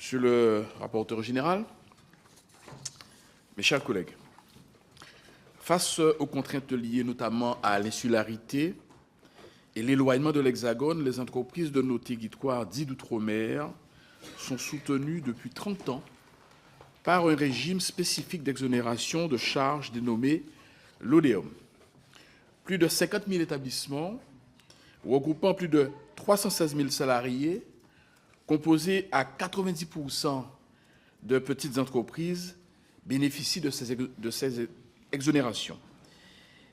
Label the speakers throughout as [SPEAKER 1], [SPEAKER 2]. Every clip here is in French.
[SPEAKER 1] Monsieur le rapporteur général, mes chers collègues, face aux contraintes liées notamment à l'insularité et l'éloignement de l'Hexagone, les entreprises de nos territoires dits d'outre-mer sont soutenues depuis 30 ans par un régime spécifique d'exonération de charges dénommé l'ODEOM. Plus de 50 000 établissements, regroupant plus de 316 000 salariés, composés à 90% de petites entreprises, bénéficient de ces exonérations.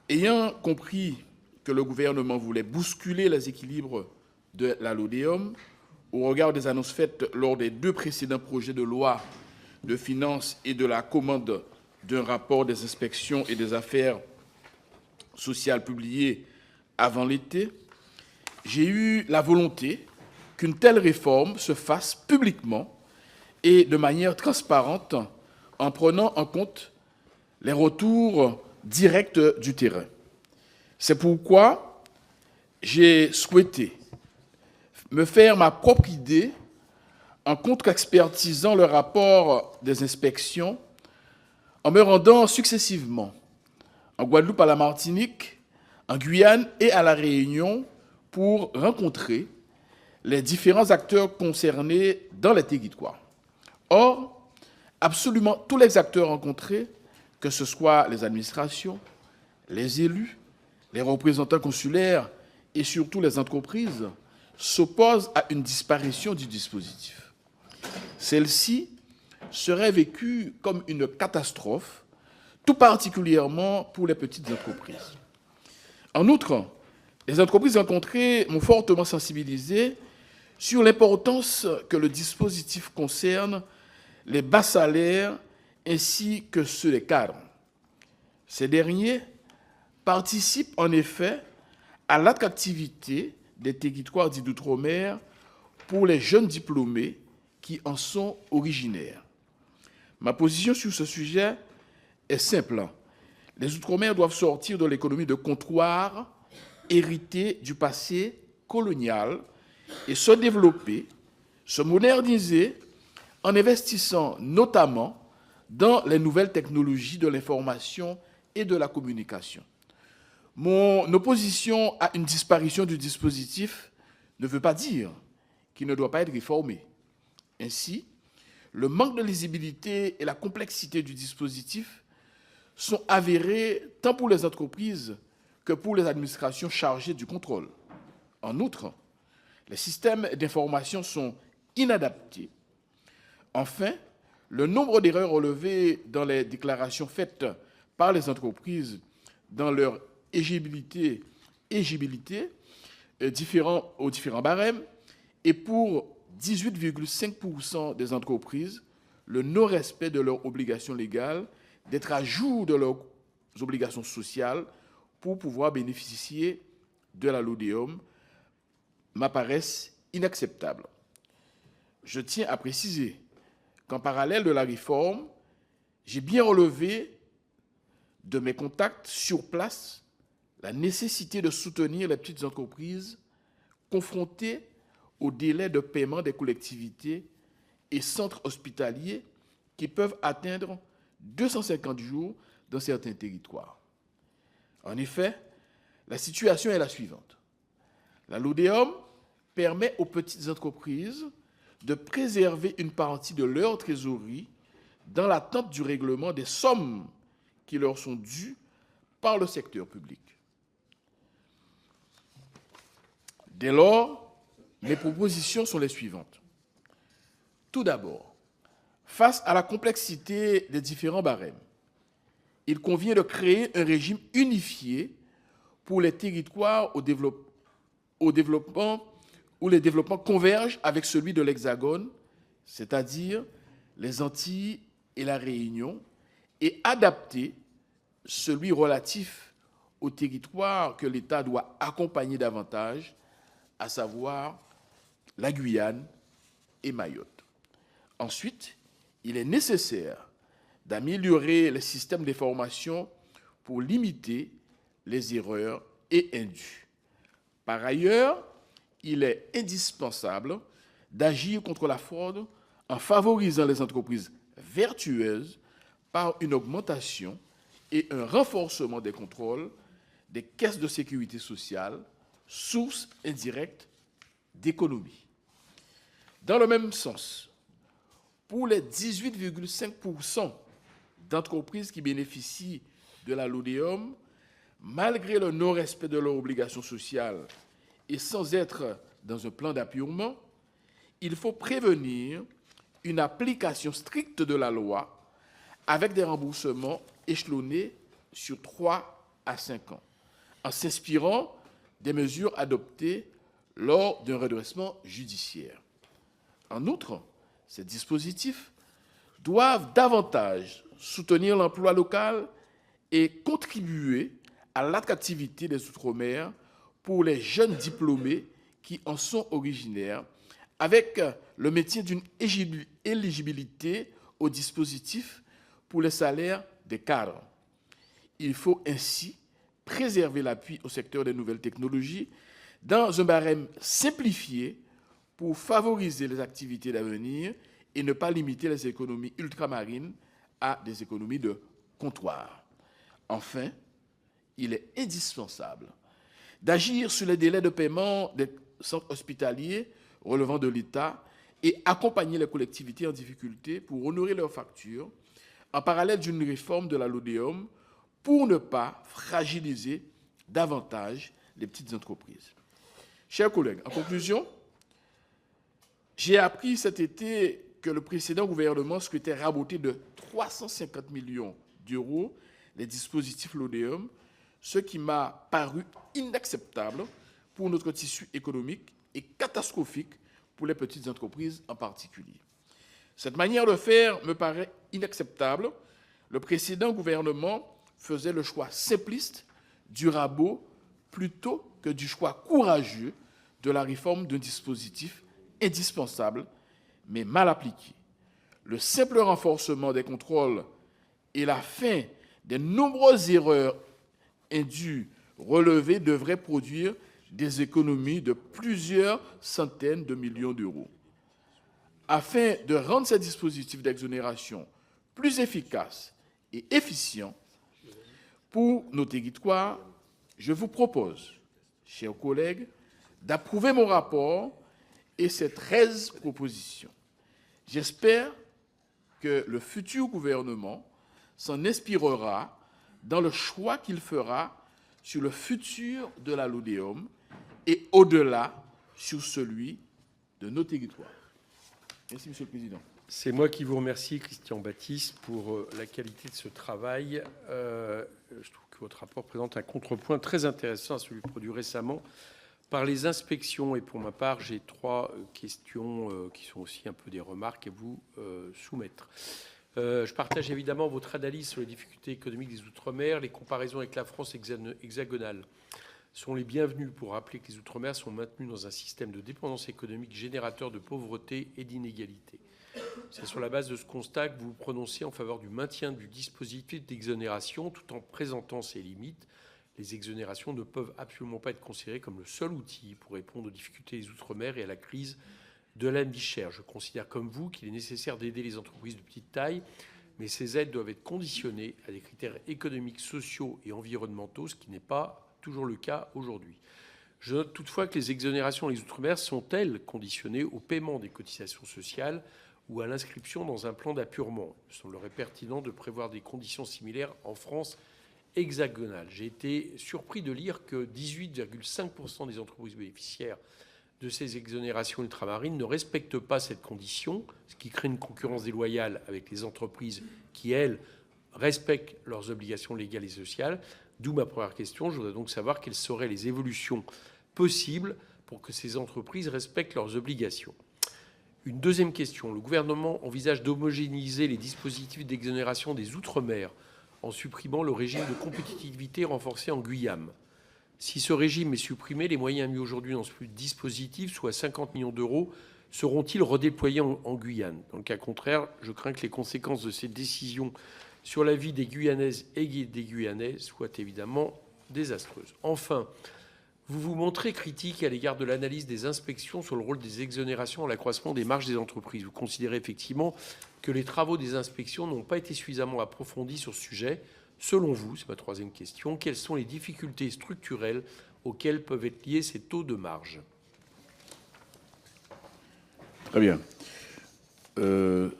[SPEAKER 1] Ayant compris que le gouvernement voulait bousculer les équilibres de la LODEOM, au regard des annonces faites lors des 2 précédents projets de loi de finances et de la commande d'un rapport des inspections et des affaires sociales publié avant l'été, j'ai eu la volonté qu'une telle réforme se fasse publiquement et de manière transparente en prenant en compte les retours directs du terrain. C'est pourquoi j'ai souhaité me faire ma propre idée en contre-expertisant le rapport des inspections, en me rendant successivement en Guadeloupe, à la Martinique, en Guyane et à La Réunion pour rencontrer les différents acteurs concernés dans les territoires. Or, absolument tous les acteurs rencontrés, que ce soit les administrations, les élus, les représentants consulaires et surtout les entreprises, s'opposent à une disparition du dispositif. Celle-ci serait vécue comme une catastrophe, tout particulièrement pour les petites entreprises. En outre, les entreprises rencontrées m'ont fortement sensibilisé sur l'importance que le dispositif concerne les bas salaires ainsi que ceux des cadres. Ces derniers participent en effet à l'attractivité des territoires dits d'outre-mer pour les jeunes diplômés qui en sont originaires. Ma position sur ce sujet est simple. Les outre-mer doivent sortir de l'économie de comptoir héritée du passé colonial et se développer, se moderniser en investissant notamment dans les nouvelles technologies de l'information et de la communication. Mon opposition à une disparition du dispositif ne veut pas dire qu'il ne doit pas être réformé. Ainsi, le manque de lisibilité et la complexité du dispositif sont avérés tant pour les entreprises que pour les administrations chargées du contrôle. En outre, les systèmes d'information sont inadaptés. Enfin, le nombre d'erreurs relevées dans les déclarations faites par les entreprises dans leur éligibilité aux différents barèmes et pour 18,5% des entreprises, le non-respect de leurs obligations légales d'être à jour de leurs obligations sociales pour pouvoir bénéficier de la LODEOM m'apparaissent inacceptables. Je tiens à préciser qu'en parallèle de la réforme, j'ai bien relevé de mes contacts sur place la nécessité de soutenir les petites entreprises confrontées aux délais de paiement des collectivités et centres hospitaliers qui peuvent atteindre 250 jours dans certains territoires. En effet, la situation est la suivante. La LODEOM permet aux petites entreprises de préserver une partie de leur trésorerie dans l'attente du règlement des sommes qui leur sont dues par le secteur public. Dès lors, mes propositions sont les suivantes. Tout d'abord, face à la complexité des différents barèmes, il convient de créer un régime unifié pour les territoires où les développements convergent avec celui de l'Hexagone, c'est-à-dire les Antilles et la Réunion, et adapter celui relatif aux territoires que l'État doit accompagner davantage, à savoir la Guyane et Mayotte. Ensuite, il est nécessaire d'améliorer les systèmes d'information pour limiter les erreurs et indus. Par ailleurs, il est indispensable d'agir contre la fraude en favorisant les entreprises vertueuses par une augmentation et un renforcement des contrôles des caisses de sécurité sociale, source indirecte d'économie. Dans le même sens, pour les 18,5% d'entreprises qui bénéficient de la LODEOM, malgré le non-respect de leurs obligations sociales et sans être dans un plan d'apurement, il faut prévenir une application stricte de la loi avec des remboursements échelonnés sur 3 à 5 ans, en s'inspirant des mesures adoptées lors d'un redressement judiciaire. En outre, ces dispositifs doivent davantage soutenir l'emploi local et contribuer à l'attractivité des Outre-mer pour les jeunes diplômés qui en sont originaires, avec le maintien d'une éligibilité au dispositif pour les salaires des cadres. Il faut ainsi préserver l'appui au secteur des nouvelles technologies dans un barème simplifié pour favoriser les activités d'avenir et ne pas limiter les économies ultramarines à des économies de comptoir. Enfin, il est indispensable d'agir sur les délais de paiement des centres hospitaliers relevant de l'État et accompagner les collectivités en difficulté pour honorer leurs factures, en parallèle d'une réforme de la LODEOM pour ne pas fragiliser davantage les petites entreprises. Chers collègues, en conclusion, j'ai appris cet été que le précédent gouvernement souhaitait raboter de 350 millions d'euros les dispositifs LODEOM, ce qui m'a paru inacceptable pour notre tissu économique et catastrophique pour les petites entreprises en particulier. Cette manière de faire me paraît inacceptable. Le précédent gouvernement faisait le choix simpliste du rabot plutôt que du choix courageux de la réforme d'un dispositif indispensable, mais mal appliqué. Le simple renforcement des contrôles et la fin des nombreuses erreurs indues relevées devraient produire des économies de plusieurs centaines de millions d'euros. Afin de rendre ces dispositifs d'exonération plus efficaces et efficients pour nos territoires, je vous propose, chers collègues, d'approuver mon rapport et ses 13 propositions. J'espère que le futur gouvernement s'en inspirera dans le choix qu'il fera sur le futur de la LODEOM et au-delà sur celui de nos territoires. Merci, Monsieur le Président.
[SPEAKER 2] C'est moi qui vous remercie, Christian Baptiste, pour la qualité de ce travail. Je trouve que votre rapport présente un contrepoint très intéressant à celui produit récemment par les inspections. Et pour ma part, j'ai 3 questions qui sont aussi un peu des remarques à vous soumettre. Je partage évidemment votre analyse sur les difficultés économiques des Outre-mer. Les comparaisons avec la France hexagonale sont les bienvenues pour rappeler que les Outre-mer sont maintenus dans un système de dépendance économique générateur de pauvreté et d'inégalité. C'est sur la base de ce constat que vous vous prononcez en faveur du maintien du dispositif d'exonération tout en présentant ses limites. Les exonérations ne peuvent absolument pas être considérées comme le seul outil pour répondre aux difficultés des Outre-mer et à la crise de la vie chère. Je considère comme vous qu'il est nécessaire d'aider les entreprises de petite taille, mais ces aides doivent être conditionnées à des critères économiques, sociaux et environnementaux, ce qui n'est pas toujours le cas aujourd'hui. Je note toutefois que les exonérations des Outre-mer sont-elles conditionnées au paiement des cotisations sociales ou à l'inscription dans un plan d'apurement. Il me semblerait pertinent de prévoir des conditions similaires en France hexagonale. J'ai été surpris de lire que 18,5% des entreprises bénéficiaires de ces exonérations ultramarines ne respectent pas cette condition, ce qui crée une concurrence déloyale avec les entreprises qui, elles, respectent leurs obligations légales et sociales. D'où ma première question. Je voudrais donc savoir quelles seraient les évolutions possibles pour que ces entreprises respectent leurs obligations. Une deuxième question. Le gouvernement envisage d'homogénéiser les dispositifs d'exonération des Outre-mer en supprimant le régime de compétitivité renforcé en Guyane. Si ce régime est supprimé, les moyens mis aujourd'hui dans ce dispositif, soit 50 millions d'euros, seront-ils redéployés en Guyane? Dans le cas contraire, je crains que les conséquences de cette décision sur la vie des Guyanaises et des Guyanais soient évidemment désastreuses. Enfin, Vous vous montrez critique à l'égard de l'analyse des inspections sur le rôle des exonérations à l'accroissement des marges des entreprises. Vous considérez effectivement que les travaux des inspections n'ont pas été suffisamment approfondis sur ce sujet. Selon vous, c'est ma troisième question, quelles sont les difficultés structurelles auxquelles peuvent être liés ces taux de marge?
[SPEAKER 1] Très bien.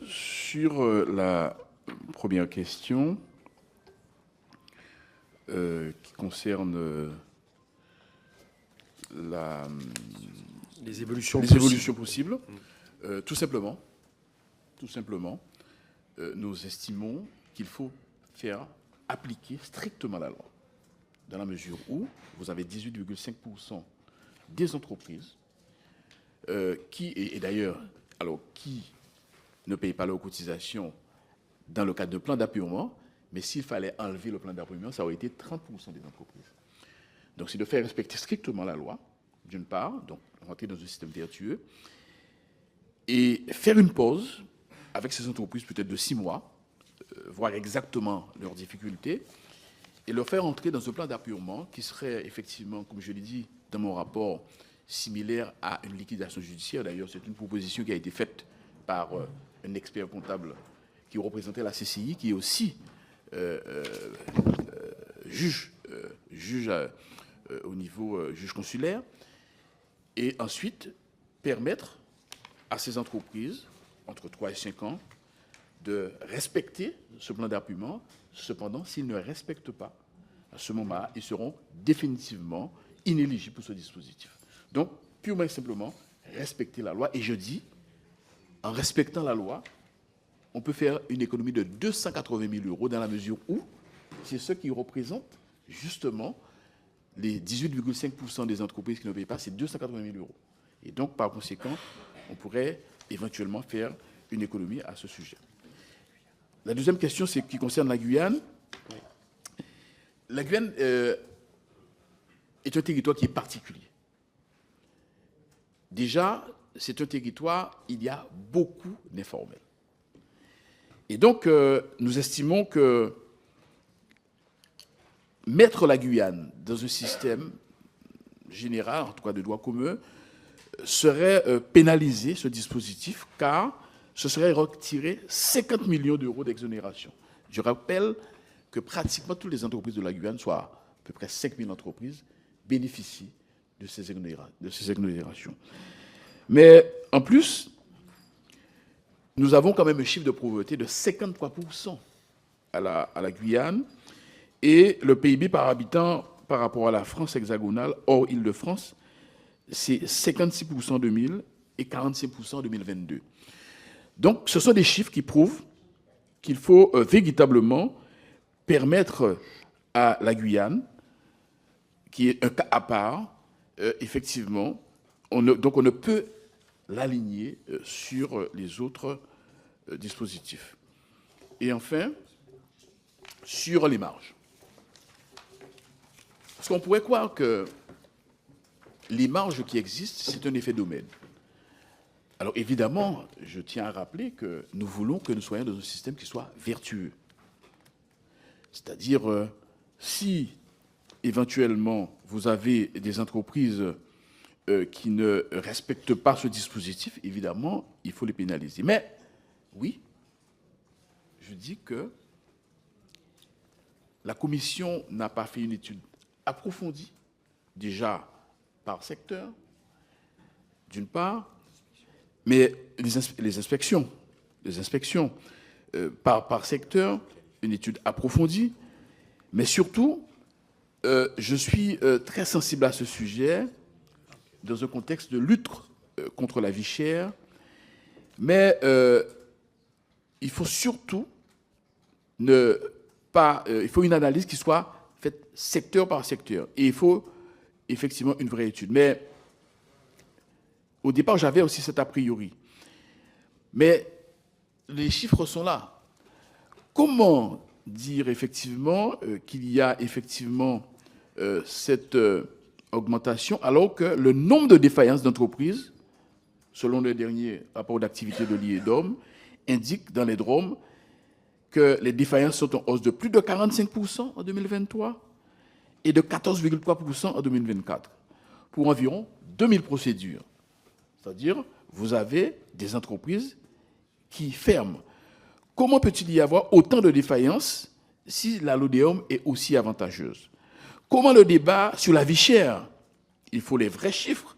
[SPEAKER 1] Sur la première question, qui concerne
[SPEAKER 2] les évolutions
[SPEAKER 1] possibles, tout simplement, nous estimons qu'il faut faire appliquer strictement la loi, dans la mesure où vous avez 18,5% des entreprises qui ne payent pas leurs cotisations dans le cadre de plan d'apurement, mais s'il fallait enlever le plan d'apurement, ça aurait été 30% des entreprises. Donc, c'est de faire respecter strictement la loi, d'une part, donc rentrer dans un système vertueux, et faire une pause avec ces entreprises peut-être de 6 mois, voir exactement leurs difficultés, et leur faire entrer dans un plan d'apurement qui serait effectivement, comme je l'ai dit dans mon rapport, similaire à une liquidation judiciaire. D'ailleurs, c'est une proposition qui a été faite par un expert comptable qui représentait la CCI, qui est aussi juge au niveau juge consulaire, et ensuite permettre à ces entreprises, entre 3 et 5 ans, de respecter ce plan d'apurement. Cependant, s'ils ne respectent pas, à ce moment-là, ils seront définitivement inéligibles pour ce dispositif. Donc, purement et simplement, respecter la loi. Et je dis, en respectant la loi, on peut faire une économie de 280 000 euros dans la mesure où c'est ce qui représente justement les 18,5% des entreprises qui ne payent pas, c'est 280 000 euros. Et donc, par conséquent, on pourrait éventuellement faire une économie à ce sujet. La deuxième question, c'est qui concerne la Guyane. La Guyane est un territoire qui est particulier. Déjà, c'est un territoire, il y a beaucoup d'informels. Et donc, nous estimons que mettre la Guyane dans un système général, en tout cas de droit commun, serait pénaliser ce dispositif, car ce serait retirer 50 millions d'euros d'exonération. Je rappelle que pratiquement toutes les entreprises de la Guyane, soit à peu près 5 000 entreprises, bénéficient de ces exonérations. Mais en plus, nous avons quand même un chiffre de pauvreté de 53% à la Guyane, et le PIB par habitant par rapport à la France hexagonale, hors Île-de-France, c'est 56% en 2000 et 45% en 2022. Donc, ce sont des chiffres qui prouvent qu'il faut véritablement permettre à la Guyane, qui est un cas à part, effectivement, donc on ne peut l'aligner sur les autres dispositifs. Et enfin, sur les marges. Parce qu'on pourrait croire que les marges qui existent, c'est un effet domaine. Alors évidemment, je tiens à rappeler que nous voulons que nous soyons dans un système qui soit vertueux. C'est-à-dire, si éventuellement vous avez des entreprises qui ne respectent pas ce dispositif, évidemment, il faut les pénaliser. Mais oui, je dis que la Commission n'a pas fait une étude approfondie, déjà par secteur, d'une part, mais les inspections par secteur, une étude approfondie, mais surtout, je suis très sensible à ce sujet dans un contexte de lutte contre la vie chère, mais il faut surtout il faut une analyse qui soit faite secteur par secteur, et il faut effectivement une vraie étude. Mais au départ, j'avais aussi cet a priori. Mais les chiffres sont là. Comment dire effectivement qu'il y a effectivement cette augmentation alors que le nombre de défaillances d'entreprises, selon le dernier rapport d'activité de l'IEDOM, indique dans les DROM que les défaillances sont en hausse de plus de 45% en 2023 et de 14,3% en 2024. pour environ 2000 procédures. C'est-à-dire, vous avez des entreprises qui ferment. Comment peut-il y avoir autant de défaillances si la LODEOM est aussi avantageuse? Comment le débat sur la vie chère? Il faut les vrais chiffres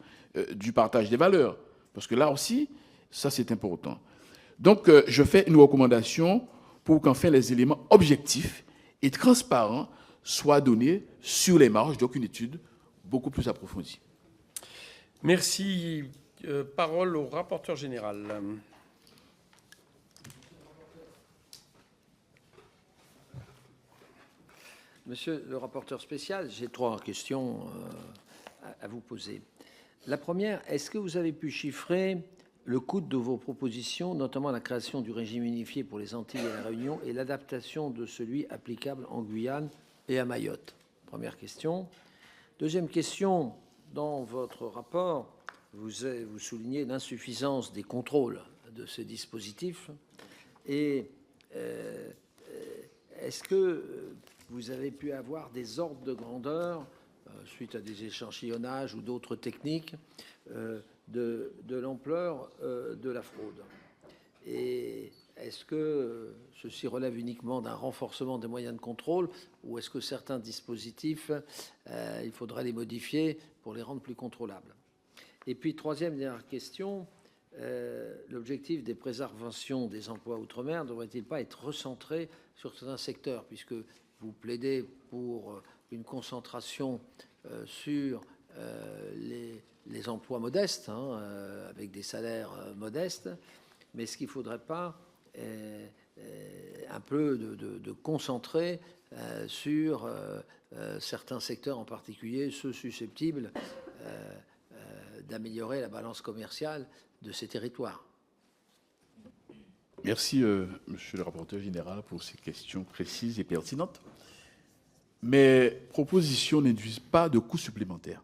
[SPEAKER 1] du partage des valeurs. Parce que là aussi, ça c'est important. Donc, je fais une recommandation pour qu'enfin les éléments objectifs et transparents soient donnés sur les marges, donc une étude beaucoup plus approfondie.
[SPEAKER 2] Merci. Parole au rapporteur général.
[SPEAKER 3] Monsieur le rapporteur spécial, j'ai 3 questions à vous poser. La première, est-ce que vous avez pu chiffrer le coût de vos propositions, notamment la création du régime unifié pour les Antilles et la Réunion et l'adaptation de celui applicable en Guyane et à Mayotte? Première question. Deuxième question, dans votre rapport, vous soulignez l'insuffisance des contrôles de ces dispositifs. Et est-ce que vous avez pu avoir des ordres de grandeur, suite à des échantillonnages ou d'autres techniques, de l'ampleur de la fraude? Et est-ce que ceci relève uniquement d'un renforcement des moyens de contrôle, ou est-ce que certains dispositifs, il faudrait les modifier pour les rendre plus contrôlables? Et puis, troisième et dernière question, l'objectif des préservations des emplois outre-mer ne devrait-il pas être recentré sur certains secteurs, puisque vous plaidez pour une concentration sur les emplois modestes, avec des salaires modestes, mais est-ce qu'il ne faudrait pas un peu de concentrer sur certains secteurs, en particulier ceux susceptibles d'améliorer la balance commerciale de ces territoires?
[SPEAKER 1] Merci, monsieur le rapporteur général, pour ces questions précises et pertinentes. Mes propositions n'induisent pas de coûts supplémentaires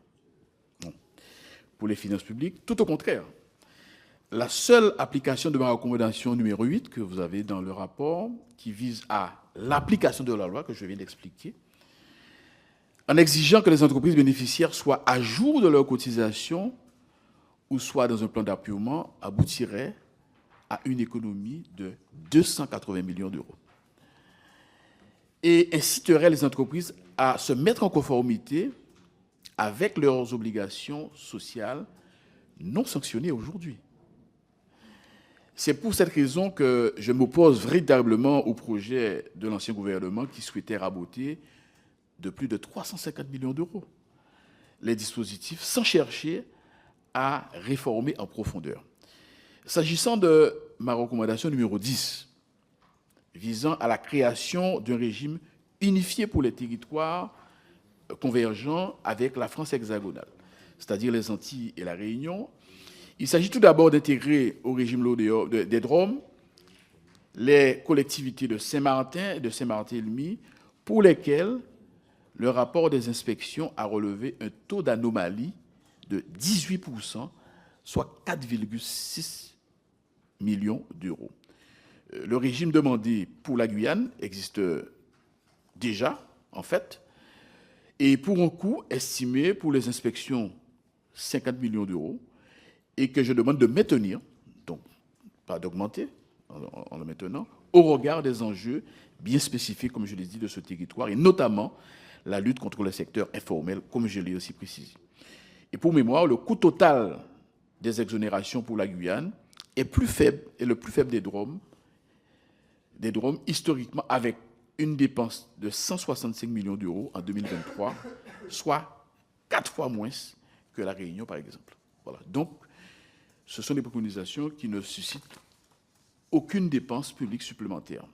[SPEAKER 1] pour les finances publiques. Tout au contraire. La seule application de ma recommandation numéro 8 que vous avez dans le rapport, qui vise à l'application de la loi que je viens d'expliquer, en exigeant que les entreprises bénéficiaires soient à jour de leurs cotisations ou soient dans un plan d'appuyement, aboutirait à une économie de 280 millions d'euros. Et inciterait les entreprises à se mettre en conformité avec leurs obligations sociales non sanctionnées aujourd'hui. C'est pour cette raison que je m'oppose véritablement au projet de l'ancien gouvernement qui souhaitait raboter de plus de 350 millions d'euros les dispositifs sans chercher à réformer en profondeur. S'agissant de ma recommandation numéro 10, visant à la création d'un régime unifié pour les territoires convergents avec la France hexagonale, c'est-à-dire les Antilles et la Réunion, il s'agit tout d'abord d'intégrer au régime LODEOM des DROM les collectivités de Saint-Martin et de Saint-Martin-et-Demi, pour lesquelles le rapport des inspections a relevé un taux d'anomalie de 18%, soit 4,6 millions d'euros. Le régime demandé pour la Guyane existe déjà, en fait, et pour un coût estimé pour les inspections 50 millions d'euros, et que je demande de maintenir, donc pas d'augmenter en le maintenant, au regard des enjeux bien spécifiques, comme je l'ai dit, de ce territoire, et notamment la lutte contre le secteur informel, comme je l'ai aussi précisé. Et pour mémoire, le coût total des exonérations pour la Guyane est plus faible, et le plus faible des DROM historiquement, avec une dépense de 165 millions d'euros en 2023, soit 4 fois moins que la Réunion, par exemple. Voilà. Donc, ce sont des préconisations qui ne suscitent aucune dépense publique supplémentaire.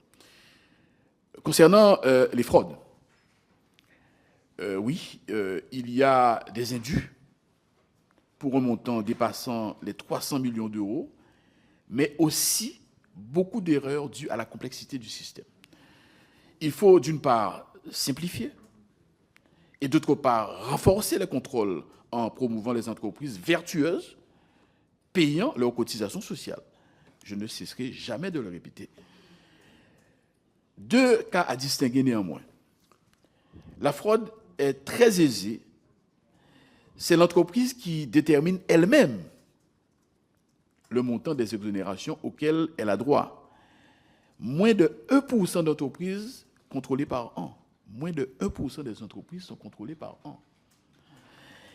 [SPEAKER 1] Concernant les fraudes, il y a des indus pour un montant dépassant les 300 millions d'euros, mais aussi beaucoup d'erreurs dues à la complexité du système. Il faut d'une part simplifier et d'autre part renforcer les contrôles en promouvant les entreprises vertueuses payant leurs cotisations sociales. Je ne cesserai jamais de le répéter. 2 cas à distinguer néanmoins. La fraude est très aisée c'est l'entreprise qui détermine elle-même le montant des exonérations auxquelles elle a droit. Moins de 1% d'entreprises contrôlées par an. Moins de 1% des entreprises sont contrôlées par an.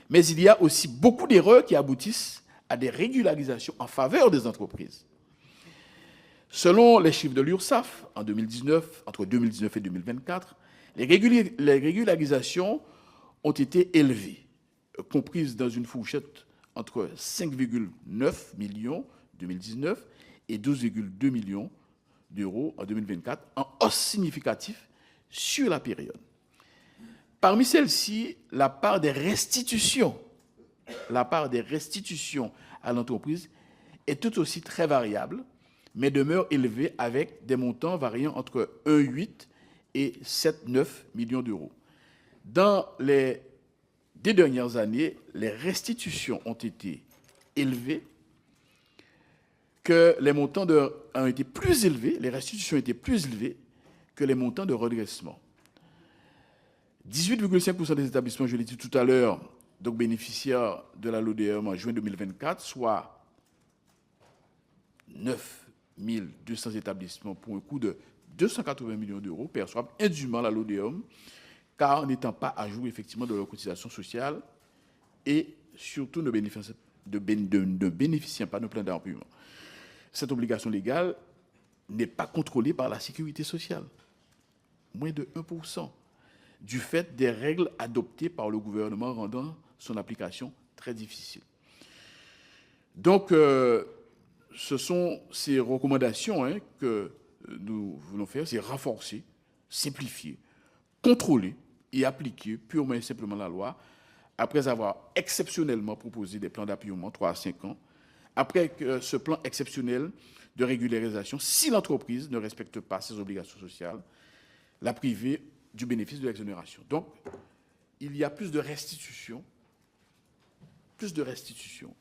[SPEAKER 1] Mais il y a aussi beaucoup d'erreurs qui aboutissent à des régularisations en faveur des entreprises. Selon les chiffres de l'URSSAF, en 2019, entre 2019 et 2024, les régularisations ont été élevées, comprises dans une fourchette entre 5,9 millions en 2019 et 12,2 millions d'euros en 2024, en hausse significative sur la période. Parmi celles-ci, la part des restitutions à l'entreprise est tout aussi très variable, mais demeure élevée avec des montants variant entre 1,8 et 7,9 millions d'euros. Dans les 2 dernières années, les restitutions ont été élevées, que les montants ont été plus élevés, les restitutions étaient plus élevées que les montants de redressement. 18,5% des établissements, je l'ai dit tout à l'heure, donc bénéficiaires de la LODEOM en juin 2024, soit 9 200 établissements pour un coût de 280 millions d'euros, perçoivent indûment la LODEOM, car n'étant pas à jour effectivement de leur cotisation sociale et surtout ne bénéficiant pas de plein d'arguments. Cette obligation légale n'est pas contrôlée par la sécurité sociale. Moins de 1%. Du fait des règles adoptées par le gouvernement rendant son application très difficile. Donc, ce sont ces recommandations que nous voulons faire, c'est renforcer, simplifier, contrôler et appliquer purement et simplement la loi, après avoir exceptionnellement proposé des plans d'apurement 3 à 5 ans, après ce plan exceptionnel de régularisation, si l'entreprise ne respecte pas ses obligations sociales, la priver du bénéfice de l'exonération. Donc, il y a plus de restitution,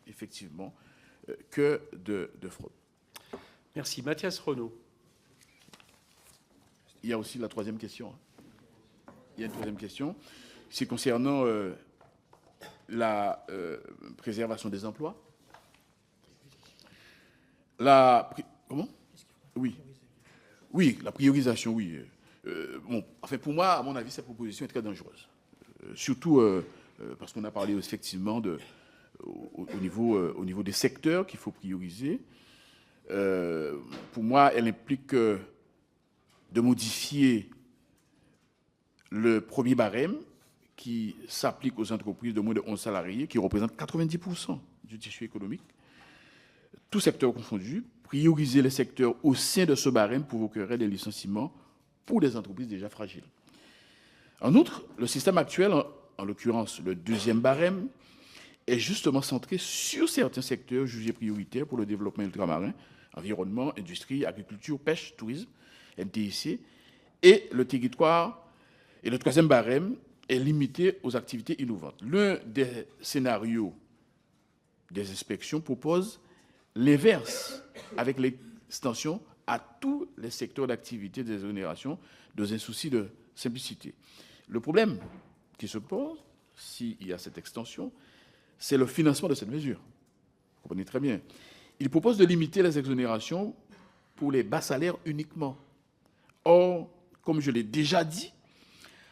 [SPEAKER 1] effectivement, que de fraude.
[SPEAKER 2] Merci. Mathias Renaud.
[SPEAKER 1] Il y a aussi la troisième question. Il y a une troisième question. C'est concernant la préservation des emplois. Comment ? Oui. Oui, la priorisation, oui. Pour moi, à mon avis, cette proposition est très dangereuse. Surtout parce qu'on a parlé effectivement au niveau des secteurs qu'il faut prioriser. Pour moi, elle implique de modifier le premier barème qui s'applique aux entreprises de moins de 11 salariés, qui représentent 90% du tissu économique, tout secteur confondu. Prioriser les secteurs au sein de ce barème provoquerait des licenciements pour des entreprises déjà fragiles. En outre, le système actuel, en l'occurrence le deuxième barème, est justement centré sur certains secteurs jugés prioritaires pour le développement ultramarin, environnement, industrie, agriculture, pêche, tourisme, NTIC, et le territoire. Et le troisième barème est limité aux activités innovantes. L'un des scénarios des inspections propose l'inverse, avec l'extension à tous les secteurs d'activité des exonérations dans un souci de simplicité. Le problème qui se pose, s'il y a cette extension, c'est le financement de cette mesure. Vous comprenez très bien. Il propose de limiter les exonérations pour les bas salaires uniquement. Or, comme je l'ai déjà dit,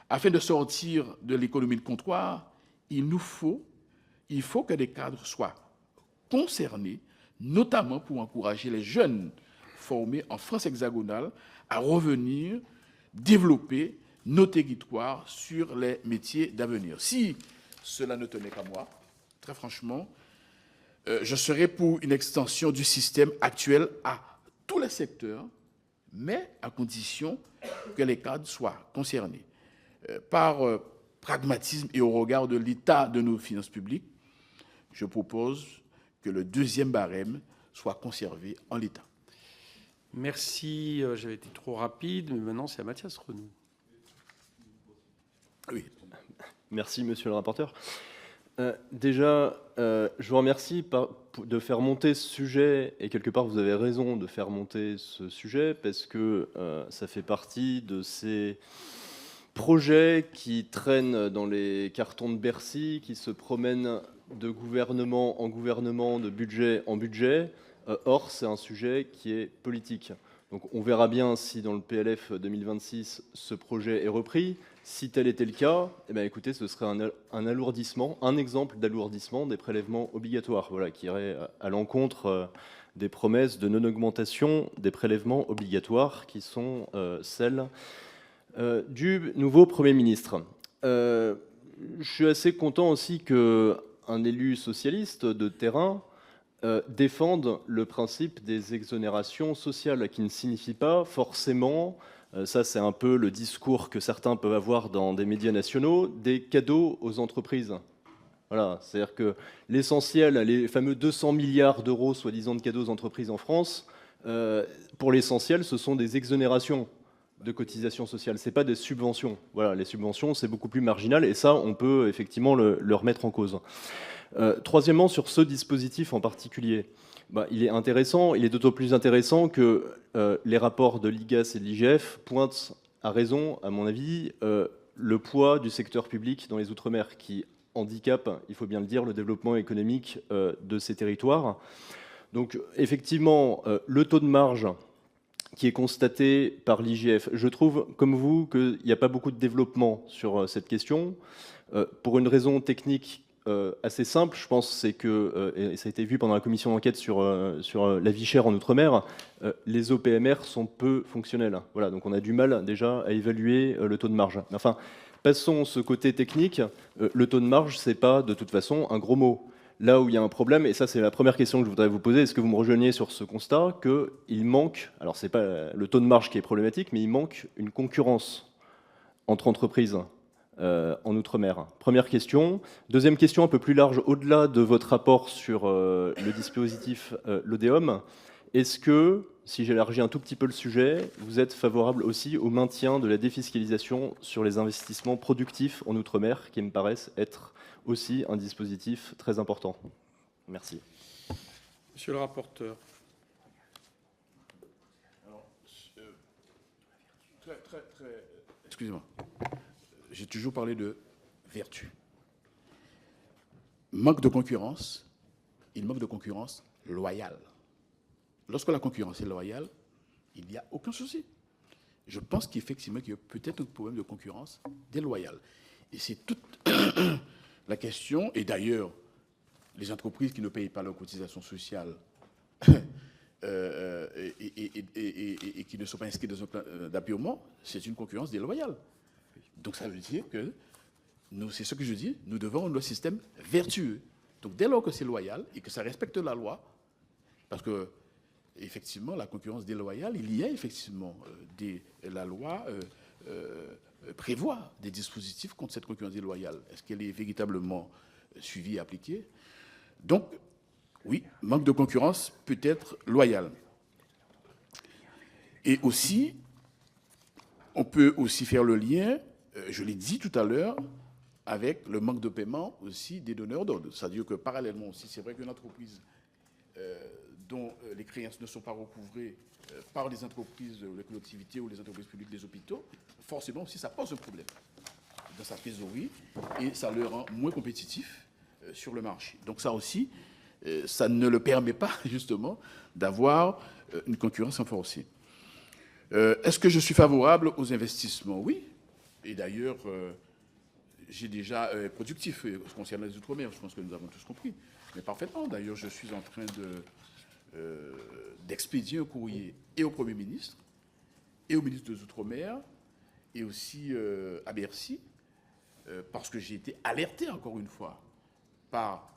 [SPEAKER 1] afin de sortir de l'économie de comptoir, il faut que des cadres soient concernés, notamment pour encourager les jeunes formés en France hexagonale à revenir développer nos territoires sur les métiers d'avenir. Si cela ne tenait qu'à moi, très franchement, je serais pour une extension du système actuel à tous les secteurs, mais à condition que les cadres soient concernés. Par pragmatisme et au regard de l'état de nos finances publiques, je propose que le deuxième barème soit conservé en l'état.
[SPEAKER 2] Merci, j'avais été trop rapide, mais maintenant c'est à Mathias Renaud.
[SPEAKER 1] Oui.
[SPEAKER 4] Merci, monsieur le rapporteur. Déjà, je vous remercie de faire monter ce sujet, et quelque part vous avez raison de faire monter ce sujet, parce que ça fait partie de ces projets qui traînent dans les cartons de Bercy, qui se promènent de gouvernement en gouvernement, de budget en budget. Or, c'est un sujet qui est politique. Donc on verra bien si dans le PLF 2026, ce projet est repris. Si tel était le cas, eh bien, écoutez, ce serait un alourdissement, un exemple d'alourdissement des prélèvements obligatoires, voilà, qui irait à l'encontre des promesses de non-augmentation des prélèvements obligatoires qui sont celles du nouveau Premier ministre. Je suis assez content aussi qu'un élu socialiste de terrain défendent le principe des exonérations sociales, qui ne signifie pas forcément, ça c'est un peu le discours que certains peuvent avoir dans des médias nationaux, des cadeaux aux entreprises. Voilà, c'est-à-dire que l'essentiel, les fameux 200 milliards d'euros soi-disant de cadeaux aux entreprises en France, pour l'essentiel, ce sont des exonérations de cotisations sociales, ce n'est pas des subventions. Voilà, les subventions, c'est beaucoup plus marginal, et ça, on peut effectivement le remettre en cause. Troisièmement, sur ce dispositif en particulier, il est intéressant, il est d'autant plus intéressant que les rapports de l'IGAS et de l'IGF pointent à raison, à mon avis, le poids du secteur public dans les Outre-mer, qui handicape, il faut bien le dire, le développement économique de ces territoires. Donc effectivement, le taux de marge qui est constaté par l'IGF, je trouve, comme vous, qu'il n'y a pas beaucoup de développement sur cette question, pour une raison technique assez simple, je pense, c'est que, et ça a été vu pendant la commission d'enquête sur la vie chère en Outre-mer, les OPMR sont peu fonctionnels. Voilà, donc on a du mal déjà à évaluer le taux de marge. Enfin, passons ce côté technique, le taux de marge, c'est pas de toute façon un gros mot. Là où il y a un problème, et ça c'est la première question que je voudrais vous poser, est-ce que vous me rejoignez sur ce constat qu'il manque, alors c'est pas le taux de marge qui est problématique, mais il manque une concurrence entre entreprises en Outre-mer. Première question. Deuxième question un peu plus large, au-delà de votre rapport sur le dispositif l'ODEOM, est-ce que, si j'élargis un tout petit peu le sujet, vous êtes favorable aussi au maintien de la défiscalisation sur les investissements productifs en Outre-mer, qui me paraissent être aussi un dispositif très important? Merci.
[SPEAKER 2] Monsieur le rapporteur.
[SPEAKER 1] Alors, excusez-moi. J'ai toujours parlé de vertu. Manque de concurrence, il manque de concurrence loyale. Lorsque la concurrence est loyale, il n'y a aucun souci. Je pense qu'effectivement, qu'il y a peut-être un problème de concurrence déloyale. Et c'est toute la question, et d'ailleurs, les entreprises qui ne payent pas leurs cotisations sociales et qui ne sont pas inscrites dans un plan d'apurement, c'est une concurrence déloyale. Donc ça veut dire que, c'est ce que je dis, nous devons avoir un système vertueux. Donc dès lors que c'est loyal et que ça respecte la loi, parce que effectivement la concurrence déloyale, il y a effectivement la loi prévoit des dispositifs contre cette concurrence déloyale. Est-ce qu'elle est véritablement suivie et appliquée? Donc oui, manque de concurrence peut être loyal. Et aussi, on peut aussi faire le lien, je l'ai dit tout à l'heure, avec le manque de paiement aussi des donneurs d'ordre. C'est-à-dire que parallèlement aussi, c'est vrai qu'une entreprise dont les créances ne sont pas recouvrées par les entreprises, les collectivités ou les entreprises publiques, les hôpitaux, forcément aussi ça pose un problème dans sa trésorerie et ça le rend moins compétitif sur le marché. Donc ça aussi, ça ne le permet pas justement d'avoir une concurrence renforcée. Est-ce que je suis favorable aux investissements? Oui. Et d'ailleurs, j'ai déjà productif concernant les Outre-mer, je pense que nous avons tous compris. Mais parfaitement, d'ailleurs, je suis en train d'expédier un courrier et au Premier ministre, et au ministre des Outre-mer, et aussi à Bercy, parce que j'ai été alerté, encore une fois, par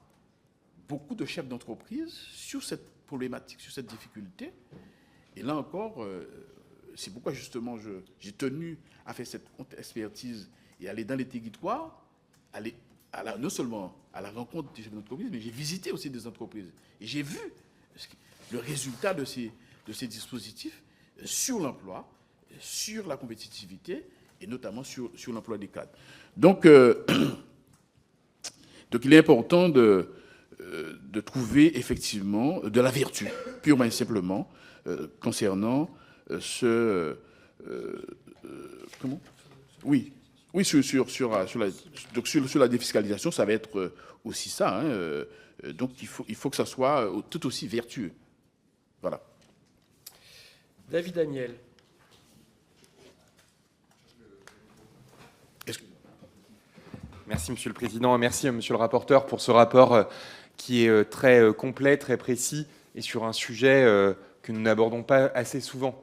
[SPEAKER 1] beaucoup de chefs d'entreprise sur cette problématique, sur cette difficulté. Et là encore, c'est pourquoi justement j'ai tenu à faire cette expertise et aller dans les territoires, aller non seulement à la rencontre des chefs d'entreprise, mais j'ai visité aussi des entreprises. Et j'ai vu le résultat de ces dispositifs sur l'emploi, sur la compétitivité et notamment sur l'emploi des cadres. Donc il est important de trouver effectivement de la vertu, purement et simplement, concernant comment? Oui, Oui, sur la défiscalisation, ça va être aussi ça. Hein, donc, il faut que ça soit tout aussi vertueux. Voilà.
[SPEAKER 2] David Daniel.
[SPEAKER 5] Merci, Monsieur le Président, et merci, Monsieur le rapporteur, pour ce rapport qui est très complet, très précis, et sur un sujet que nous n'abordons pas assez souvent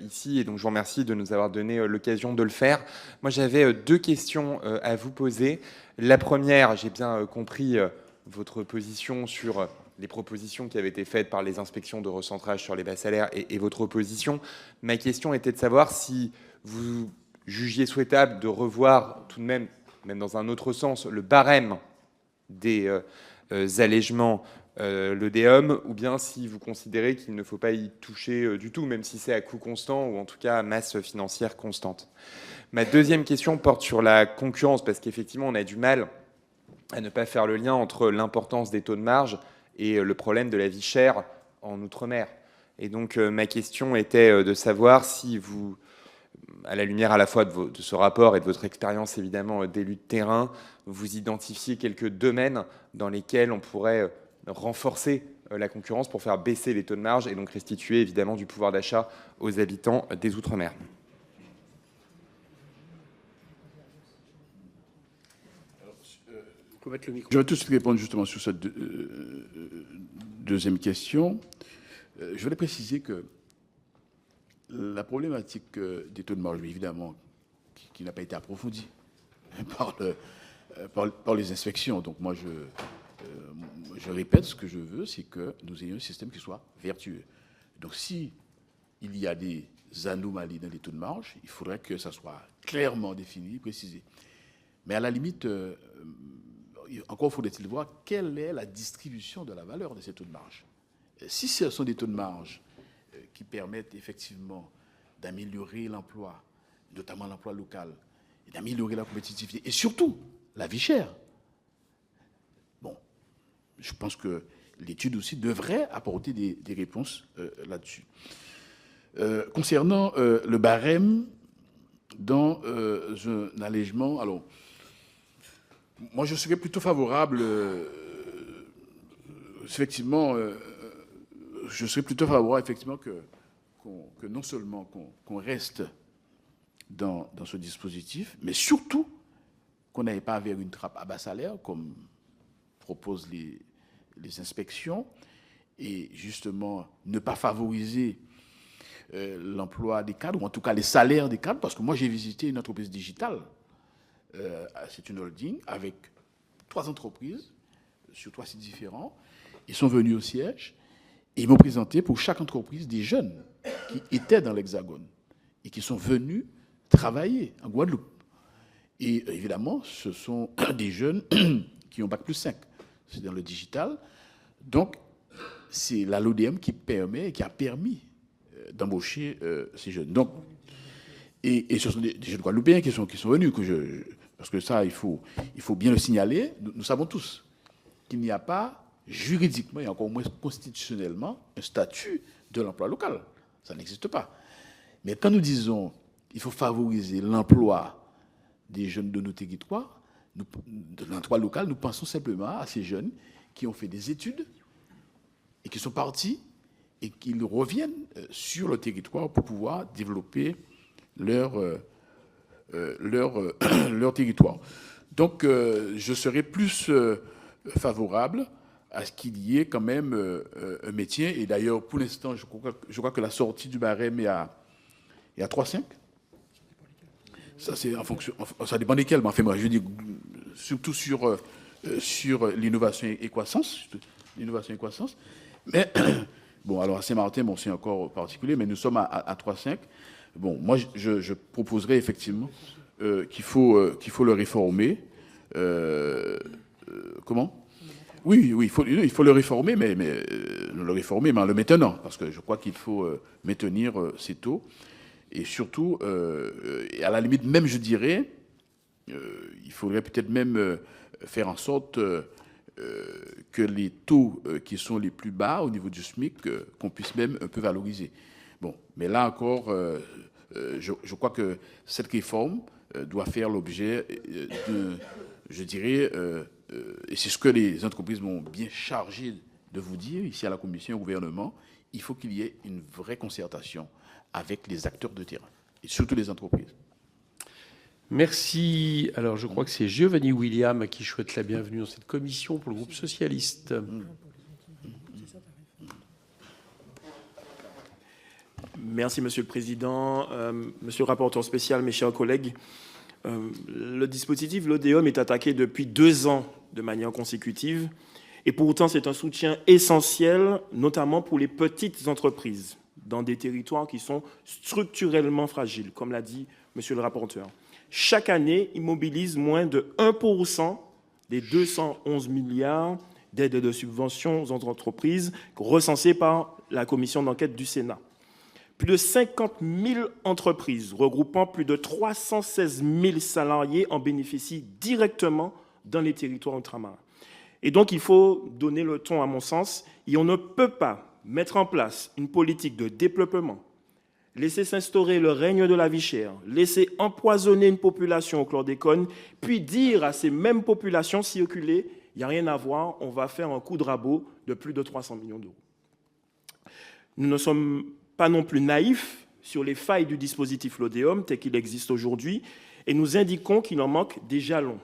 [SPEAKER 5] ici. Et donc, je vous remercie de nous avoir donné l'occasion de le faire. Moi, j'avais deux questions à vous poser. La première, j'ai bien compris votre position sur les propositions qui avaient été faites par les inspections de recentrage sur les bas salaires et votre opposition. Ma question était de savoir si vous jugiez souhaitable de revoir tout de même dans un autre sens, le barème des allègements l'EDEUM, ou bien si vous considérez qu'il ne faut pas y toucher du tout, même si c'est à coût constant, ou en tout cas à masse financière constante. Ma deuxième question porte sur la concurrence, parce qu'effectivement, on a du mal à ne pas faire le lien entre l'importance des taux de marge et le problème de la vie chère en Outre-mer. Et donc, ma question était de savoir si vous, à la lumière à la fois de ce rapport et de votre expérience évidemment d'élu de terrain, vous identifiez quelques domaines dans lesquels on pourrait renforcer la concurrence pour faire baisser les taux de marge et donc restituer évidemment du pouvoir d'achat aux habitants des Outre-mer.
[SPEAKER 1] Je vais tout de suite répondre justement sur cette deuxième question. Je voulais préciser que la problématique des taux de marge, évidemment, qui n'a pas été approfondie par les inspections. Donc moi, je répète, ce que je veux, c'est que nous ayons un système qui soit vertueux. Donc si il y a des anomalies dans les taux de marge, il faudrait que ça soit clairement défini, précisé. Mais à la limite, encore faudrait-il voir quelle est la distribution de la valeur de ces taux de marge. Si ce sont des taux de marge qui permettent effectivement d'améliorer l'emploi, notamment l'emploi local, et d'améliorer la compétitivité, et surtout la vie chère. Bon, je pense que l'étude aussi devrait apporter des réponses là-dessus. Concernant le barème dans un allègement, alors, moi je serais plutôt favorable, effectivement, je serais plutôt favorable effectivement que non seulement qu'on reste dans ce dispositif, mais surtout qu'on n'aille pas vers une trappe à bas salaire, comme proposent les inspections, et justement ne pas favoriser l'emploi des cadres, ou en tout cas les salaires des cadres, parce que moi j'ai visité une entreprise digitale, c'est une holding, avec 3 entreprises sur 3 sites différents. Ils sont venus au siège et ils m'ont présenté pour chaque entreprise des jeunes qui étaient dans l'Hexagone et qui sont venus travailler en Guadeloupe. Et évidemment, ce sont des jeunes qui ont Bac+5. C'est dans le digital. Donc, c'est la LODM qui permet, qui a permis d'embaucher ces jeunes. Donc, et ce sont des jeunes Guadeloupéens qui sont venus, parce que ça, il faut bien le signaler. Nous savons tous qu'il n'y a pas juridiquement et encore moins constitutionnellement un statut de l'emploi local. Ça n'existe pas. Mais quand nous disons qu'il faut favoriser l'emploi des jeunes de nos territoires, de l'emploi local, nous pensons simplement à ces jeunes qui ont fait des études et qui sont partis et qui reviennent sur le territoire pour pouvoir développer leur territoire. Donc, je serais plus favorable à ce qu'il y ait quand même un métier. Et d'ailleurs, pour l'instant, je crois que la sortie du barème est à 3,5. Ça, c'est en fonction, ça dépend desquels, mais enfin, moi, je dis surtout sur l'innovation et croissance. Mais, bon, alors à Saint-Martin, bon, c'est encore particulier, mais nous sommes à 3,5. Bon, moi, je proposerais effectivement qu'il faut le réformer. Comment ? Oui, il faut le réformer, mais en le maintenant, parce que je crois qu'il faut maintenir ces taux. Et surtout, et à la limite même, je dirais, il faudrait peut-être même faire en sorte que les taux qui sont les plus bas au niveau du SMIC, qu'on puisse même un peu valoriser. Bon, mais là encore, je crois que cette réforme doit faire l'objet je dirais, et c'est ce que les entreprises m'ont bien chargé de vous dire ici à la Commission et au gouvernement, il faut qu'il y ait une vraie concertation avec les acteurs de terrain, et surtout les entreprises.
[SPEAKER 2] Merci. Alors, je crois que c'est Giovanni William qui souhaite la bienvenue dans cette commission pour le groupe socialiste.
[SPEAKER 6] Merci, Monsieur le Président. Monsieur le rapporteur spécial, mes chers collègues, le dispositif LODEOM est attaqué depuis 2 ans de manière consécutive et pourtant c'est un soutien essentiel, notamment pour les petites entreprises dans des territoires qui sont structurellement fragiles, comme l'a dit Monsieur le rapporteur. Chaque année, il mobilise moins de 1% des 211 milliards d'aides de subventions aux entreprises recensées par la commission d'enquête du Sénat. Plus de 50 000 entreprises regroupant plus de 316 000 salariés en bénéficient directement dans les territoires ultramarins. Et donc, il faut donner le ton, à mon sens, et on ne peut pas mettre en place une politique de développement, laisser s'instaurer le règne de la vie chère, laisser empoisonner une population au chlordécone, puis dire à ces mêmes populations circuler, il n'y a rien à voir, on va faire un coup de rabot de plus de 300 millions d'euros. Nous ne sommes pas non plus naïfs sur les failles du dispositif LODEOM tel qu'il existe aujourd'hui, et nous indiquons qu'il en manque des jalons.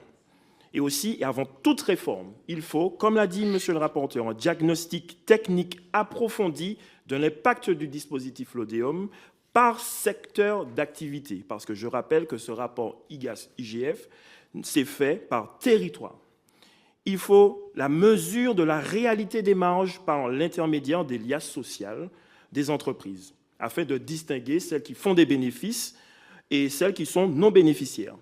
[SPEAKER 6] Et aussi, et avant toute réforme, il faut, comme l'a dit Monsieur le rapporteur, un diagnostic technique approfondi de l'impact du dispositif LODEOM par secteur d'activité, parce que je rappelle que ce rapport IGF s'est fait par territoire. Il faut la mesure de la réalité des marges par l'intermédiaire des liasses sociales des entreprises, afin de distinguer celles qui font des bénéfices et celles qui sont non bénéficiaires.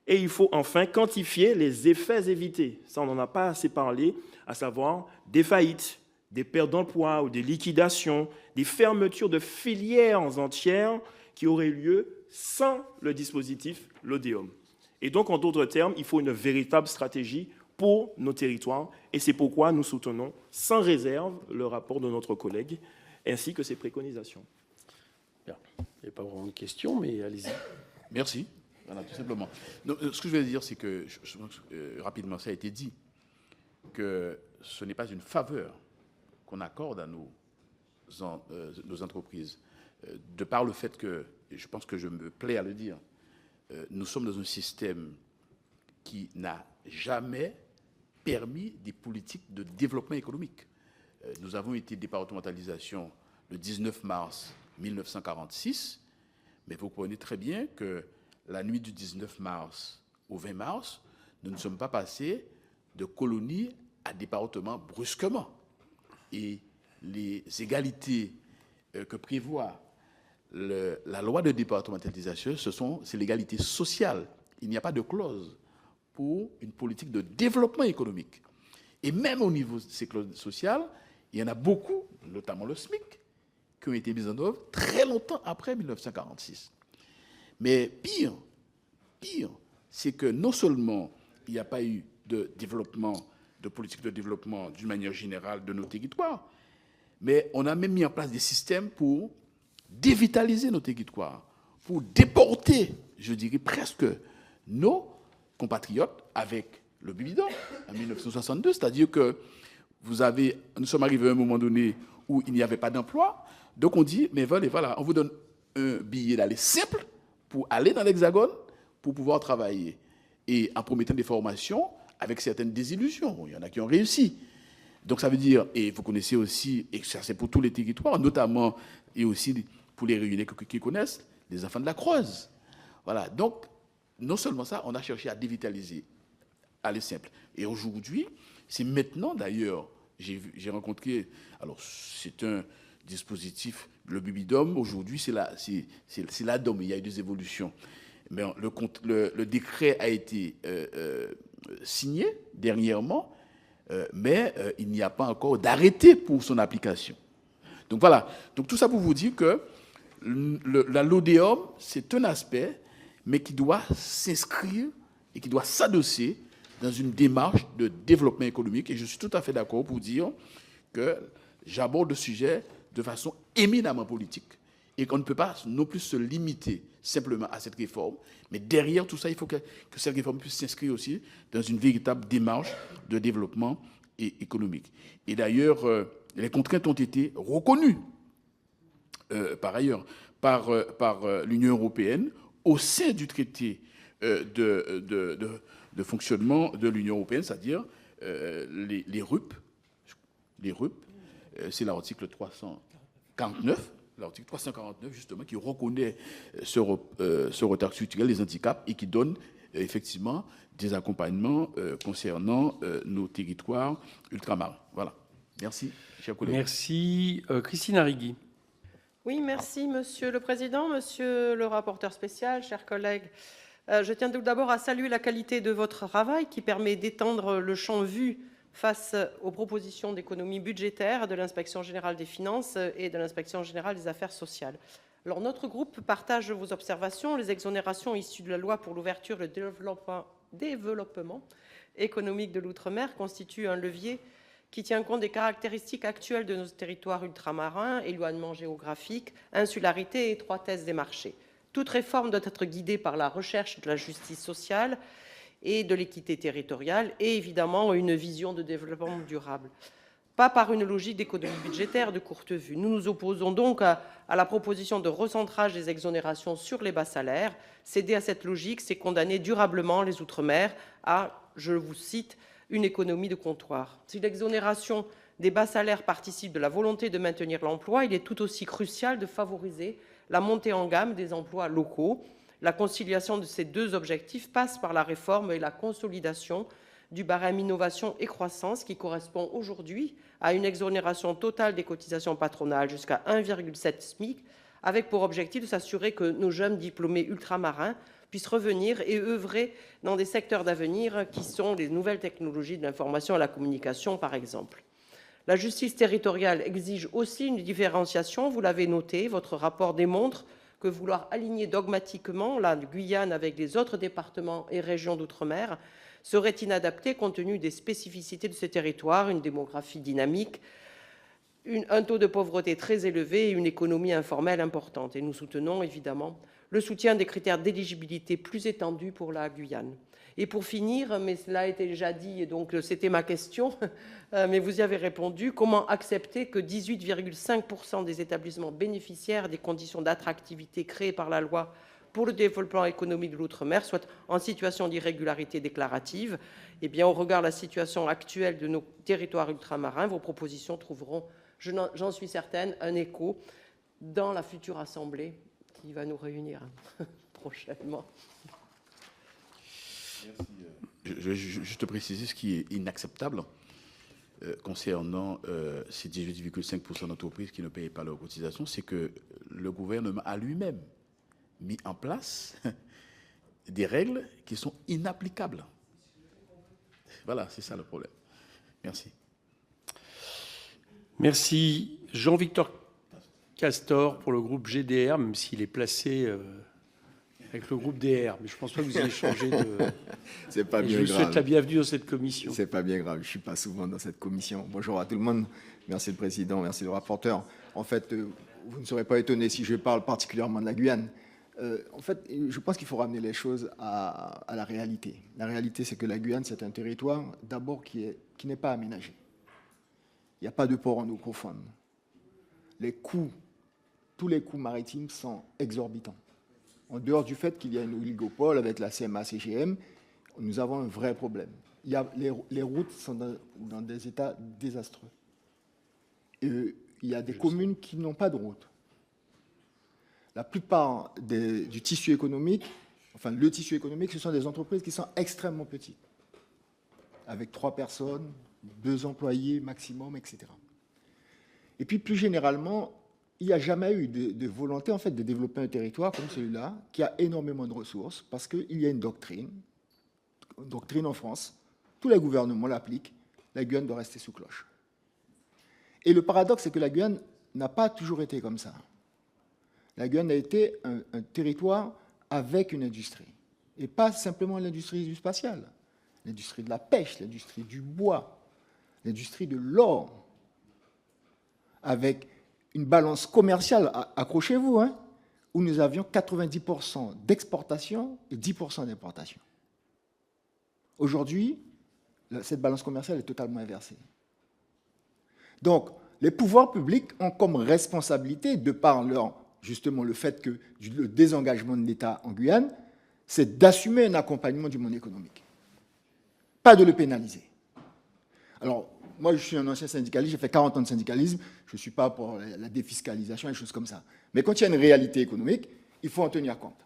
[SPEAKER 6] Et il faut enfin quantifier les effets évités. Ça, on n'en a pas assez parlé, à savoir des faillites, des pertes d'emploi ou des liquidations, des fermetures de filières entières qui auraient lieu sans le dispositif LODEOM. Et donc, en d'autres termes, il faut une véritable stratégie pour nos territoires. Et c'est pourquoi nous soutenons sans réserve le rapport de notre collègue ainsi que ses préconisations.
[SPEAKER 2] Bien. Il n'y a pas vraiment de questions, mais allez-y.
[SPEAKER 1] Merci. Voilà, tout simplement. Donc, ce que je veux dire, c'est que, rapidement, ça a été dit, que ce n'est pas une faveur qu'on accorde à nos entreprises, de par le fait que, et je pense que je me plais à le dire, nous sommes dans un système qui n'a jamais permis des politiques de développement économique. Nous avons été départementalisation le 19 mars 1946, mais vous comprenez très bien que la nuit du 19 mars au 20 mars, nous ne sommes pas passés de colonie à département brusquement. Et les égalités que prévoit la loi de départementalisation, c'est l'égalité sociale. Il n'y a pas de clause pour une politique de développement économique. Et même au niveau de ces clauses sociales, il y en a beaucoup, notamment le SMIC, qui ont été mises en œuvre très longtemps après 1946. Mais pire, c'est que non seulement il n'y a pas eu de développement, de politique de développement d'une manière générale de nos territoires, mais on a même mis en place des systèmes pour dévitaliser nos territoires, pour déporter, je dirais presque, nos compatriotes avec le Bibidon en 1962, c'est-à-dire que nous sommes arrivés à un moment donné où il n'y avait pas d'emploi, donc on dit, mais voilà, on vous donne un billet d'aller simple pour aller dans l'Hexagone, pour pouvoir travailler. Et en promettant des formations avec certaines désillusions. Il y en a qui ont réussi. Donc ça veut dire, et vous connaissez aussi, et ça c'est pour tous les territoires, notamment, et aussi pour les Réunionnais qui connaissent, les enfants de la Creuse. Voilà, donc non seulement ça, on a cherché à dévitaliser, aller simple. Et aujourd'hui, c'est maintenant d'ailleurs, j'ai rencontré, alors c'est un dispositif, le Bibidom, aujourd'hui c'est l'ADOM, il y a eu des évolutions. Mais le décret a été signé dernièrement, mais il n'y a pas encore d'arrêté pour son application. Donc voilà, donc tout ça pour vous dire que la LODEOM, c'est un aspect, mais qui doit s'inscrire et qui doit s'adosser dans une démarche de développement économique. Et je suis tout à fait d'accord pour dire que j'aborde le sujet de façon éminemment politique et qu'on ne peut pas non plus se limiter simplement à cette réforme, mais derrière tout ça, il faut que cette réforme puisse s'inscrire aussi dans une véritable démarche de développement économique. Et d'ailleurs, les contraintes ont été reconnues par ailleurs par l'Union européenne au sein du traité de fonctionnement de l'Union européenne, c'est-à-dire les RUP. Les RUP, c'est l'article 349. L'article 349, justement, qui reconnaît ce retard structurel, les handicaps, et qui donne effectivement des accompagnements concernant nos territoires ultramarins. Voilà. Merci, chers collègues.
[SPEAKER 2] Merci. Christine Arrigui.
[SPEAKER 7] Oui, merci, Monsieur le Président, Monsieur le rapporteur spécial, chers collègues. Je tiens tout d'abord à saluer la qualité de votre travail qui permet d'étendre le champ vu face aux propositions d'économie budgétaire de l'Inspection générale des finances et de l'Inspection générale des affaires sociales. Alors, notre groupe partage vos observations. Les exonérations issues de la loi pour l'ouverture et le développement économique de l'outre-mer constituent un levier qui tient compte des caractéristiques actuelles de nos territoires ultramarins, éloignement géographique, insularité et étroitesse des marchés. Toute réforme doit être guidée par la recherche de la justice sociale et de l'équité territoriale et évidemment une vision de développement durable, pas par une logique d'économie budgétaire de courte vue. Nous nous opposons donc à la proposition de recentrage des exonérations sur les bas salaires. Céder à cette logique, c'est condamner durablement les Outre-mer à, je vous cite, une économie de comptoir. Si l'exonération des bas salaires participe de la volonté de maintenir l'emploi, il est tout aussi crucial de favoriser la montée en gamme des emplois locaux. La conciliation de ces deux objectifs passe par la réforme et la consolidation du barème innovation et croissance qui correspond aujourd'hui à une exonération totale des cotisations patronales jusqu'à 1,7 SMIC, avec pour objectif de s'assurer que nos jeunes diplômés ultramarins puissent revenir et œuvrer dans des secteurs d'avenir qui sont les nouvelles technologies de l'information et la communication, par exemple. La justice territoriale exige aussi une différenciation, vous l'avez noté, votre rapport démontre que vouloir aligner dogmatiquement la Guyane avec les autres départements et régions d'outre-mer serait inadapté compte tenu des spécificités de ces territoires, une démographie dynamique, un taux de pauvreté très élevé et une économie informelle importante. Et nous soutenons évidemment le soutien des critères d'éligibilité plus étendus pour la Guyane. Et pour finir, mais cela a été déjà dit, et donc c'était ma question, mais vous y avez répondu, comment accepter que 18,5% des établissements bénéficiaires des conditions d'attractivité créées par la loi pour le développement économique de l'outre-mer soient en situation d'irrégularité déclarative? Eh bien, au regard de la situation actuelle de nos territoires ultramarins, vos propositions trouveront, j'en suis certaine, un écho dans la future Assemblée qui va nous réunir prochainement.
[SPEAKER 1] Je vais juste préciser ce qui est inacceptable concernant ces 18,5% d'entreprises qui ne payent pas leurs cotisations, c'est que le gouvernement a lui-même mis en place des règles qui sont inapplicables. Voilà, c'est ça le problème. Merci.
[SPEAKER 2] Merci. Jean-Victor Castor pour le groupe GDR, même s'il est placé avec le groupe DR. Mais je ne pense pas que vous ayez changé de...
[SPEAKER 8] C'est pas bien
[SPEAKER 2] grave. Je vous souhaite la bienvenue dans cette commission.
[SPEAKER 8] C'est pas bien grave, je ne suis pas souvent dans cette commission. Bonjour à tout le monde. Merci le Président, merci le rapporteur. En fait, vous ne serez pas étonné si je parle particulièrement de la Guyane. En fait, je pense qu'il faut ramener les choses à la réalité. La réalité, c'est que la Guyane, c'est un territoire, d'abord, qui n'est pas aménagé. Il n'y a pas de port en eau profonde. Les coûts, tous les coûts maritimes sont exorbitants. En dehors du fait qu'il y a une oligopole avec la CMA-CGM, nous avons un vrai problème. Les routes sont dans des états désastreux. Il y a des communes qui n'ont pas de route. La plupart du tissu économique, enfin le tissu économique, ce sont des entreprises qui sont extrêmement petites, avec 3 personnes, 2 employés maximum, etc. Et puis plus généralement, il n'y a jamais eu de volonté en fait, de développer un territoire comme celui-là, qui a énormément de ressources, parce qu'il y a une doctrine en France, tous les gouvernements l'appliquent, la Guyane doit rester sous cloche. Et le paradoxe, c'est que la Guyane n'a pas toujours été comme ça. La Guyane a été un territoire avec une industrie, et pas simplement l'industrie du spatial, l'industrie de la pêche, l'industrie du bois, l'industrie de l'or, avec une balance commerciale, accrochez-vous, hein, où nous avions 90% d'exportation et 10% d'importation. Aujourd'hui, cette balance commerciale est totalement inversée. Donc, les pouvoirs publics ont comme responsabilité, de par justement le fait que le désengagement de l'État en Guyane, c'est d'assumer un accompagnement du monde économique, pas de le pénaliser. Alors, moi, je suis un ancien syndicaliste, j'ai fait 40 ans de syndicalisme, je ne suis pas pour la défiscalisation et des choses comme ça. Mais quand il y a une réalité économique, il faut en tenir compte.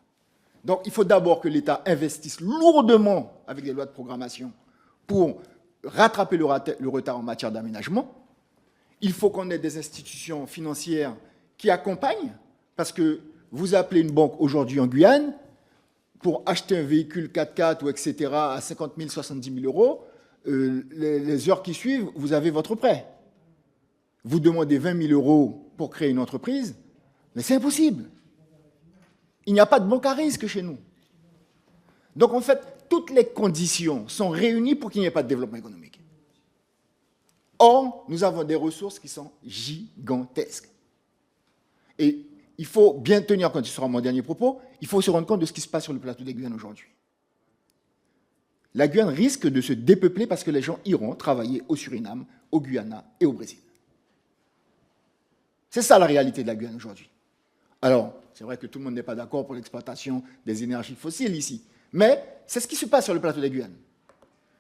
[SPEAKER 8] Donc, il faut d'abord que l'État investisse lourdement avec les lois de programmation pour rattraper le retard en matière d'aménagement. Il faut qu'on ait des institutions financières qui accompagnent, parce que vous appelez une banque aujourd'hui en Guyane pour acheter un véhicule 4x4 ou etc. à 50 000, 70 000 euros, les heures qui suivent, vous avez votre prêt. Vous demandez 20 000 euros pour créer une entreprise, mais c'est impossible. Il n'y a pas de banque à risque chez nous. Donc en fait, toutes les conditions sont réunies pour qu'il n'y ait pas de développement économique. Or, nous avons des ressources qui sont gigantesques. Et il faut bien tenir compte, ce sera mon dernier propos, il faut se rendre compte de ce qui se passe sur le plateau des Guyanes aujourd'hui. La Guyane risque de se dépeupler parce que les gens iront travailler au Suriname, au Guyana et au Brésil. C'est ça la réalité de la Guyane aujourd'hui. Alors, c'est vrai que tout le monde n'est pas d'accord pour l'exploitation des énergies fossiles ici, mais c'est ce qui se passe sur le plateau des Guyanes.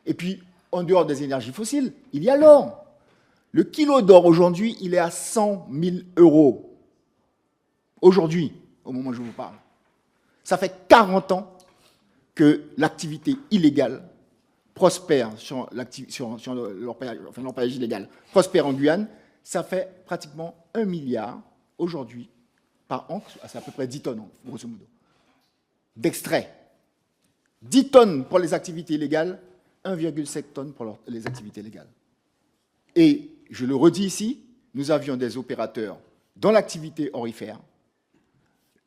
[SPEAKER 8] Et puis, en dehors des énergies fossiles, il y a l'or. Le kilo d'or aujourd'hui, il est à 100 000 euros. Aujourd'hui, au moment où je vous parle. Ça fait 40 ans que l'activité illégale prospère sur l'orpaillage illégal, prospère en Guyane. Ça fait pratiquement 1 milliard aujourd'hui par an, c'est à peu près 10 tonnes, grosso modo, d'extrait. 10 tonnes pour les activités illégales, 1,7 tonnes pour les activités légales. Et je le redis ici, nous avions des opérateurs dans l'activité aurifère.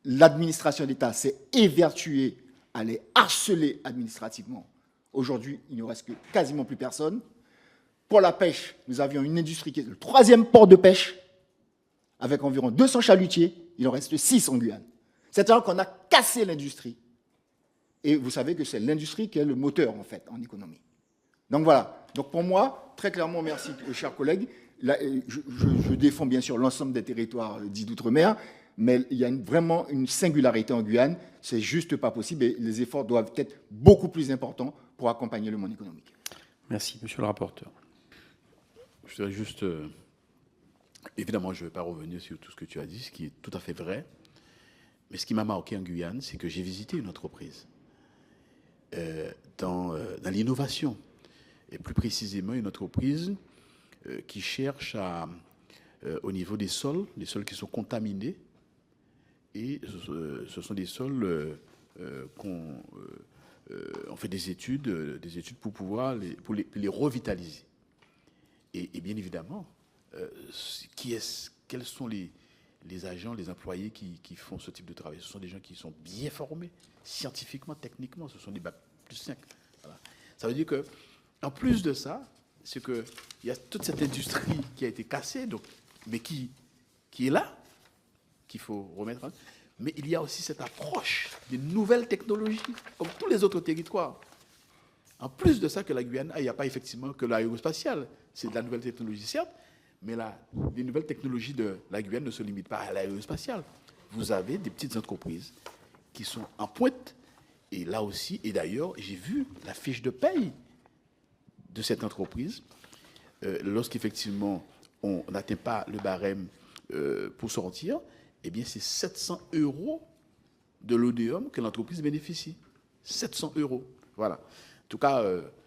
[SPEAKER 8] L'administration d'État s'est évertuée à les harceler administrativement. Aujourd'hui, il ne reste que quasiment plus personne. Pour la pêche, nous avions une industrie qui est le 3e port de pêche, avec environ 200 chalutiers. Il en reste 6 en Guyane. C'est-à-dire qu'on a cassé l'industrie. Et vous savez que c'est l'industrie qui est le moteur, en fait, en économie. Donc voilà. Donc pour moi, très clairement, merci, chers collègues. Là, je défends bien sûr l'ensemble des territoires dits d'outre-mer, mais il y a vraiment une singularité en Guyane. C'est juste pas possible et les efforts doivent être beaucoup plus importants pour accompagner le monde économique.
[SPEAKER 2] Merci, monsieur le rapporteur.
[SPEAKER 1] Je voudrais juste... évidemment, je ne vais pas revenir sur tout ce que tu as dit, ce qui est tout à fait vrai. Mais ce qui m'a marqué en Guyane, c'est que j'ai visité une entreprise dans l'innovation. Et plus précisément, une entreprise qui cherche au niveau des sols qui sont contaminés. Et ce sont des sols on fait des études pour pouvoir les revitaliser. Et bien évidemment, quels sont les agents, les employés qui font ce type de travail? Ce sont des gens qui sont bien formés, scientifiquement, techniquement. Ce sont des bac plus 5. Voilà. Ça veut dire que, en plus de ça, c'est qu'il y a toute cette industrie qui a été cassée, donc, mais qui est là, qu'il faut remettre en... Mais il y a aussi cette approche des nouvelles technologies, comme tous les autres territoires. En plus de ça, que la Guyane, il n'y a pas effectivement que l'aérospatiale. C'est de la nouvelle technologie, certes, mais les nouvelles technologies de la Guyane ne se limitent pas à l'aérospatiale. Vous avez des petites entreprises qui sont en pointe. Et là aussi, et d'ailleurs, j'ai vu la fiche de paye de cette entreprise. Lorsqu'effectivement, on n'atteint pas le barème pour sortir, eh bien, c'est 700 € de l'ODEOM que l'entreprise bénéficie. 700 €. Voilà. En tout cas,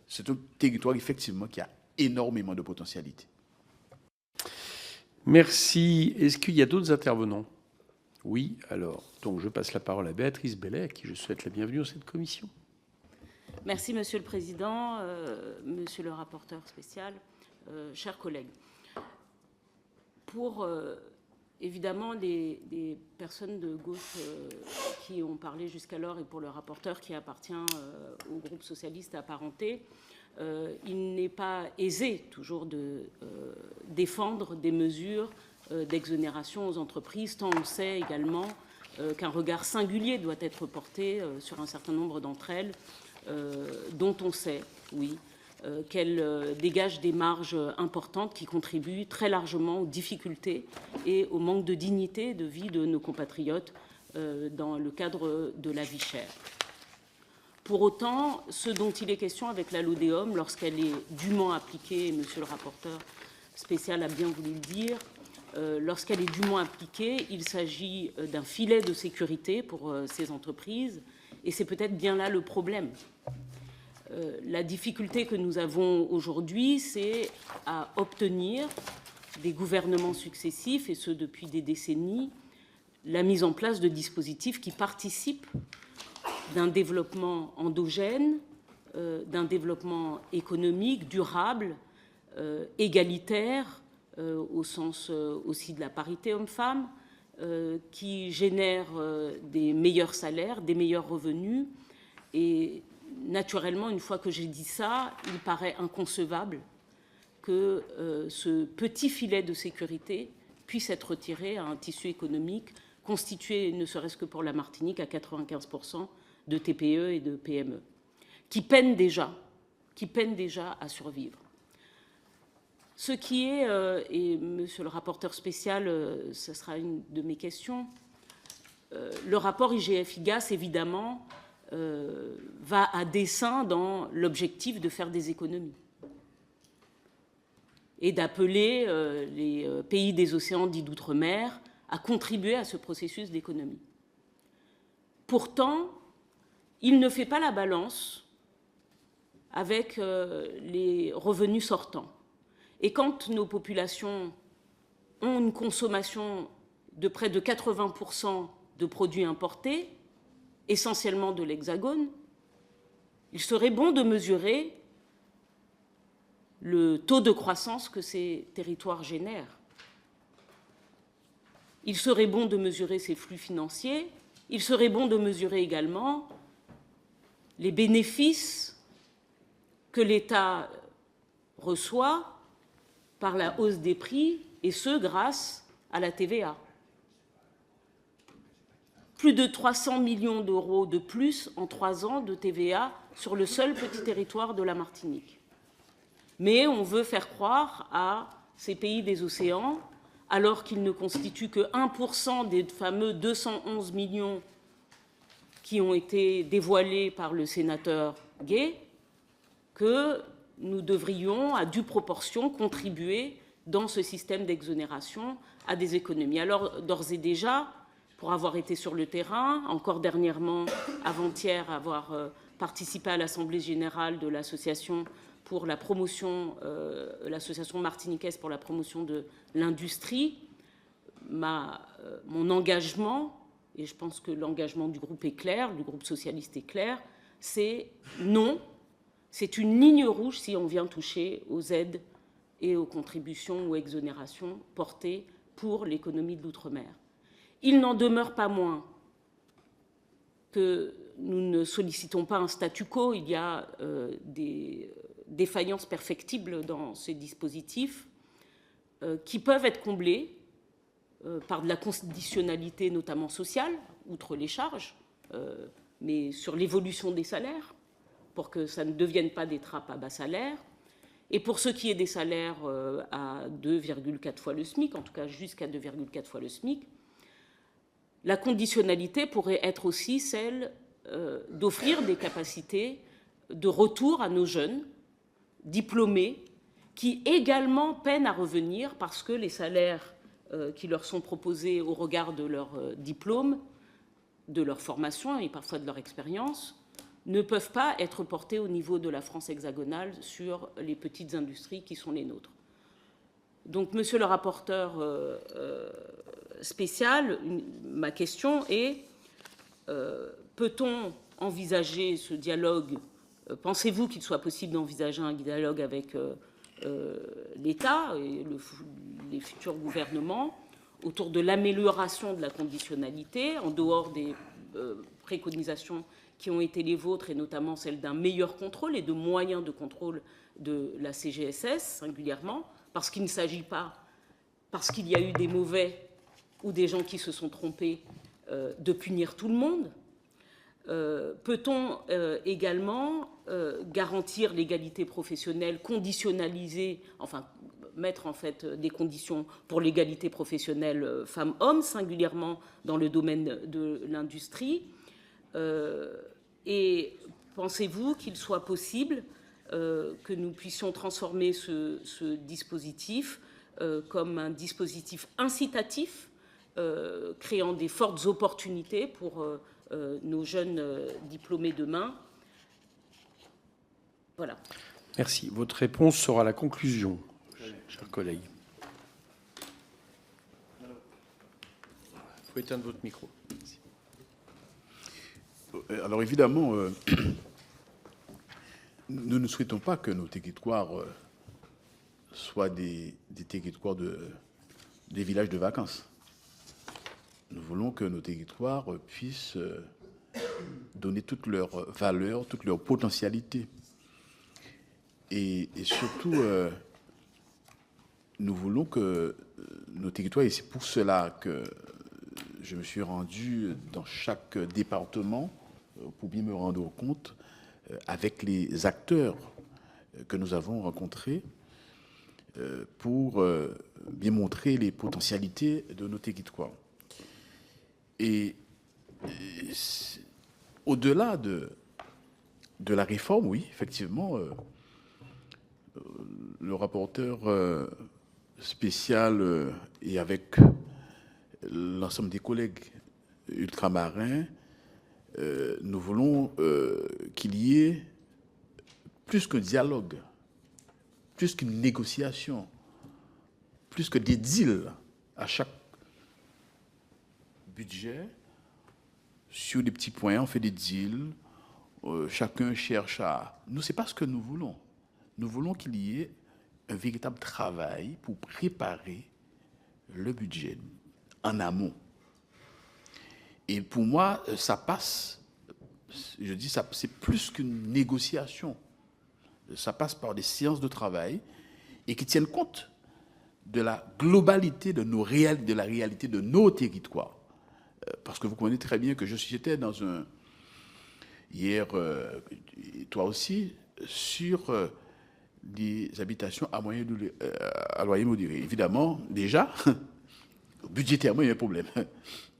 [SPEAKER 1] c'est un territoire, effectivement, qui a énormément de potentialité.
[SPEAKER 2] Merci. Est-ce qu'il y a d'autres intervenants? Oui, alors, donc je passe la parole à Béatrice Bellet, à qui je souhaite la bienvenue dans cette commission.
[SPEAKER 9] Merci, Monsieur le Président, Monsieur le rapporteur spécial, chers collègues. Pour évidemment des personnes de gauche qui ont parlé jusqu'alors et pour le rapporteur qui appartient au groupe socialiste apparenté, il n'est pas aisé toujours de défendre des mesures d'exonération aux entreprises, tant on sait également qu'un regard singulier doit être porté sur un certain nombre d'entre elles, dont on sait, oui, qu'elles dégagent des marges importantes qui contribuent très largement aux difficultés et au manque de dignité de vie de nos compatriotes dans le cadre de la vie chère. Pour autant, ce dont il est question avec la LODEOM, lorsqu'elle est dûment appliquée, et Monsieur le rapporteur spécial a bien voulu le dire, lorsqu'elle est dûment appliquée, il s'agit d'un filet de sécurité pour ces entreprises, et c'est peut-être bien là le problème. La difficulté que nous avons aujourd'hui, c'est à obtenir des gouvernements successifs, et ce depuis des décennies, la mise en place de dispositifs qui participent d'un développement endogène, d'un développement économique durable, égalitaire, au sens aussi de la parité homme-femme, qui génère des meilleurs salaires, des meilleurs revenus. Et naturellement, une fois que j'ai dit ça, il paraît inconcevable que ce petit filet de sécurité puisse être retiré à un tissu économique constitué, ne serait-ce que pour la Martinique, à 95% de TPE et de PME, qui peinent déjà à survivre. Ce qui est, et Monsieur le rapporteur spécial, ce sera une de mes questions, le rapport IGF-IGAS, évidemment, va à dessein dans l'objectif de faire des économies et d'appeler les pays des océans dits d'outre-mer à contribuer à ce processus d'économie. Pourtant, il ne fait pas la balance avec les revenus sortants. Et quand nos populations ont une consommation de près de 80% de produits importés, essentiellement de l'Hexagone, il serait bon de mesurer le taux de croissance que ces territoires génèrent. Il serait bon de mesurer ces flux financiers. Il serait bon de mesurer également les bénéfices que l'État reçoit par la hausse des prix, et ce, grâce à la TVA. Plus de 300 millions d'euros de plus en 3 ans de TVA sur le seul petit territoire de la Martinique. Mais on veut faire croire à ces pays des océans, alors qu'ils ne constituent que 1% des fameux 211 millions qui ont été dévoilés par le sénateur Gay, que nous devrions, à due proportion, contribuer dans ce système d'exonération à des économies. Alors, d'ores et déjà, pour avoir été sur le terrain, encore dernièrement, avant-hier, avoir participé à l'Assemblée générale de l'association pour la promotion, l'association martiniquaise pour la promotion de l'industrie, mon engagement, et je pense que l'engagement du groupe est clair, du groupe socialiste est clair, c'est non. C'est une ligne rouge si on vient toucher aux aides et aux contributions ou exonérations portées pour l'économie de l'outre-mer. Il n'en demeure pas moins que nous ne sollicitons pas un statu quo. Il y a des défaillances perfectibles dans ces dispositifs qui peuvent être comblées par de la conditionnalité, notamment sociale, outre les charges, mais sur l'évolution des salaires, pour que ça ne devienne pas des trappes à bas salaire. Et pour ce qui est des salaires à 2,4 fois le SMIC, en tout cas jusqu'à 2,4 fois le SMIC, la conditionnalité pourrait être aussi celle d'offrir des capacités de retour à nos jeunes diplômés qui également peinent à revenir parce que les salaires qui leur sont proposés au regard de leur diplôme, de leur formation et parfois de leur expérience, ne peuvent pas être portés au niveau de la France hexagonale sur les petites industries qui sont les nôtres. Donc, monsieur le rapporteur spécial, ma question est, peut-on envisager ce dialogue? Pensez-vous qu'il soit possible d'envisager un dialogue avec l'État et les futurs gouvernements autour de l'amélioration de la conditionnalité, en dehors des préconisations qui ont été les vôtres, et notamment celle d'un meilleur contrôle et de moyens de contrôle de la CGSS, singulièrement, parce qu'il ne s'agit pas parce qu'il y a eu des mauvais ou des gens qui se sont trompés, de punir tout le monde? Peut-on également garantir l'égalité professionnelle, conditionnaliser, enfin mettre en fait des conditions pour l'égalité professionnelle femmes-hommes, singulièrement dans le domaine de l'industrie? Et pensez-vous qu'il soit possible que nous puissions transformer ce dispositif comme un dispositif incitatif, créant des fortes opportunités pour nos jeunes diplômés demain? Voilà.
[SPEAKER 2] Merci. Votre réponse sera la conclusion, chers collègues. Il faut éteindre votre micro.
[SPEAKER 1] Alors évidemment, nous ne souhaitons pas que nos territoires soient des territoires des villages de vacances. Nous voulons que nos territoires puissent donner toutes leurs valeurs, toutes leurs potentialités. Et surtout, nous voulons que nos territoires, et c'est pour cela que je me suis rendu dans chaque département pour bien me rendre compte avec les acteurs que nous avons rencontrés pour bien montrer les potentialités de nos territoires. Et au-delà de la réforme, oui, effectivement, le rapporteur spécial et avec l'ensemble des collègues ultramarins, nous voulons qu'il y ait plus qu'un dialogue, plus qu'une négociation, plus que des deals à chaque budget. Sur des petits points, on fait des deals, chacun cherche à... Nous, ce n'est pas ce que nous voulons. Nous voulons qu'il y ait un véritable travail pour préparer le budget en amont. Et pour moi, ça passe, je dis ça, c'est plus qu'une négociation. Ça passe par des séances de travail et qui tiennent compte de la globalité de la réalité de nos territoires. Parce que vous comprenez très bien que j'étais dans un... Hier, toi aussi, sur des habitations à loyer modéré. Évidemment, déjà, budgétairement, il y a un problème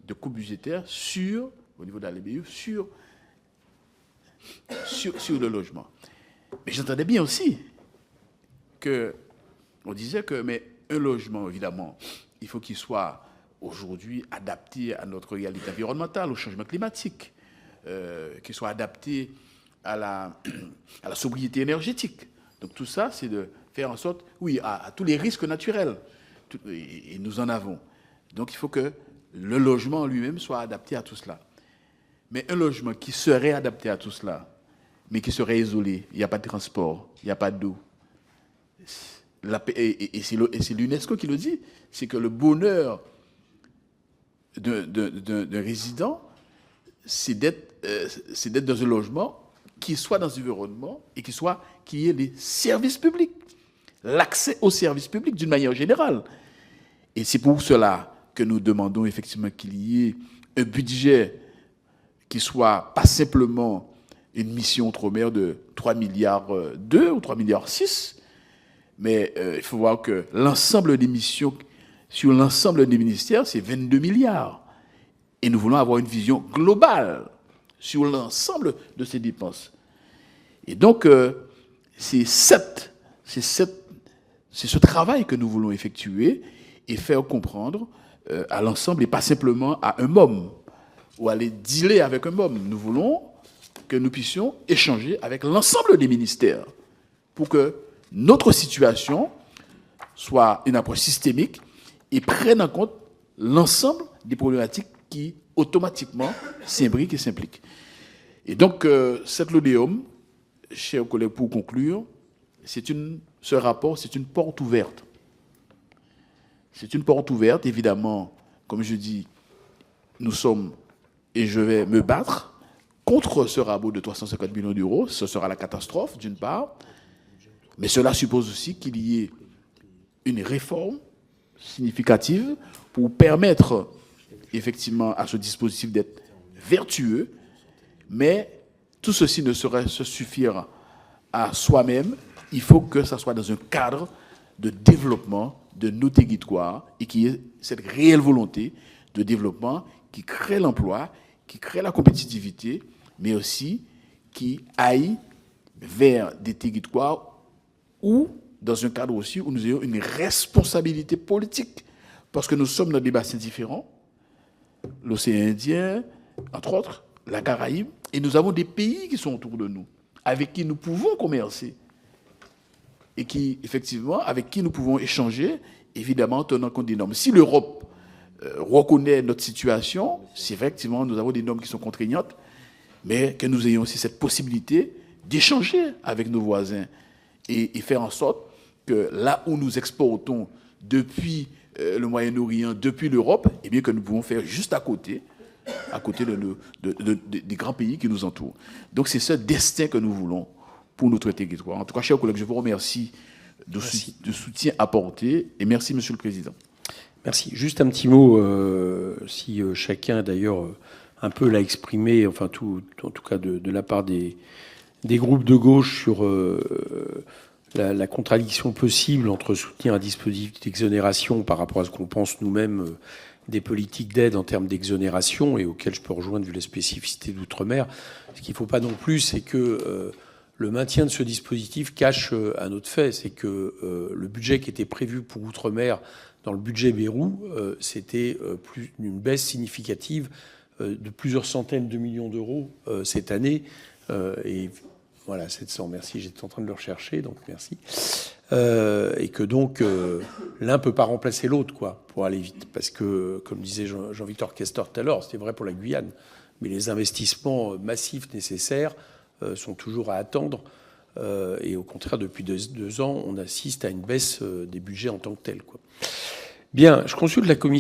[SPEAKER 1] de coût budgétaire au niveau de la LBU, sur le logement. Mais j'entendais bien aussi on disait que, mais un logement, évidemment, il faut qu'il soit aujourd'hui adapté à notre réalité environnementale, au changement climatique, qu'il soit adapté à la sobriété énergétique. Donc tout ça, c'est de faire en sorte, oui, à tous les risques naturels, et nous en avons. Donc il faut que le logement lui-même soit adapté à tout cela. Mais un logement qui serait adapté à tout cela, mais qui serait isolé, il n'y a pas de transport, il n'y a pas d'eau. Et c'est l'UNESCO qui le dit, c'est que le bonheur d'un résident, c'est d'être dans un logement qui soit dans un environnement et qu'il y ait des services publics, l'accès aux services publics d'une manière générale. Et c'est pour cela que nous demandons effectivement qu'il y ait un budget qui soit pas simplement une mission outre-mer de 3,2 milliards ou 3,6 milliards, mais il faut voir que l'ensemble des missions sur l'ensemble des ministères, c'est 22 milliards. Et nous voulons avoir une vision globale sur l'ensemble de ces dépenses. Et donc, c'est ce travail que nous voulons effectuer et faire comprendre à l'ensemble, et pas simplement à un môme, ou aller dealer avec un môme. Nous voulons que nous puissions échanger avec l'ensemble des ministères pour que notre situation soit une approche systémique et prenne en compte l'ensemble des problématiques qui automatiquement s'imbriquent et s'impliquent. Et donc, cette LODEOM, chers collègues, pour conclure, ce rapport, c'est une porte ouverte. C'est une porte ouverte, évidemment, comme je dis, nous sommes, et je vais me battre contre ce rabot de 350 millions d'euros. Ce sera la catastrophe, d'une part, mais cela suppose aussi qu'il y ait une réforme significatives pour permettre effectivement à ce dispositif d'être vertueux, mais tout ceci ne saurait se suffire à soi-même. Il faut que ça soit dans un cadre de développement de nos territoires et qu'il y ait cette réelle volonté de développement qui crée l'emploi, qui crée la compétitivité, mais aussi qui aille vers des territoires où, dans un cadre aussi, où nous ayons une responsabilité politique, parce que nous sommes dans des bassins différents, l'océan Indien, entre autres, la Caraïbe, et nous avons des pays qui sont autour de nous, avec qui nous pouvons commercer, et qui, effectivement, avec qui nous pouvons échanger, évidemment, tenant compte des normes. Si l'Europe reconnaît notre situation, c'est effectivement, nous avons des normes qui sont contraignantes, mais que nous ayons aussi cette possibilité d'échanger avec nos voisins et faire en sorte que là où nous exportons depuis le Moyen-Orient, depuis l'Europe, eh bien que nous pouvons faire juste à côté des grands pays qui nous entourent. Donc c'est ce destin que nous voulons pour notre territoire. En tout cas, chers collègues, je vous remercie du soutien apporté et merci, Monsieur le Président.
[SPEAKER 2] Merci. Juste un petit mot, si chacun d'ailleurs un peu l'a exprimé, enfin en tout cas de la part des groupes de gauche sur la contradiction possible entre soutenir un dispositif d'exonération par rapport à ce qu'on pense nous-mêmes des politiques d'aide en termes d'exonération et auxquelles je peux rejoindre vu les spécificités d'outre-mer. Ce qu'il ne faut pas non plus, c'est que le maintien de ce dispositif cache un autre fait, c'est que le budget qui était prévu pour outre-mer dans le budget Bayrou, c'était une baisse significative de plusieurs centaines de millions d'euros cette année. Et voilà, 700, merci, j'étais en train de le rechercher, donc merci. Et que donc, l'un ne peut pas remplacer l'autre, quoi, pour aller vite. Parce que, comme disait Jean-Victor Castor tout à l'heure, c'était vrai pour la Guyane, mais les investissements massifs nécessaires sont toujours à attendre. Et au contraire, depuis 2 ans, on assiste à une baisse des budgets en tant que tels, quoi. Bien, je consulte la commission.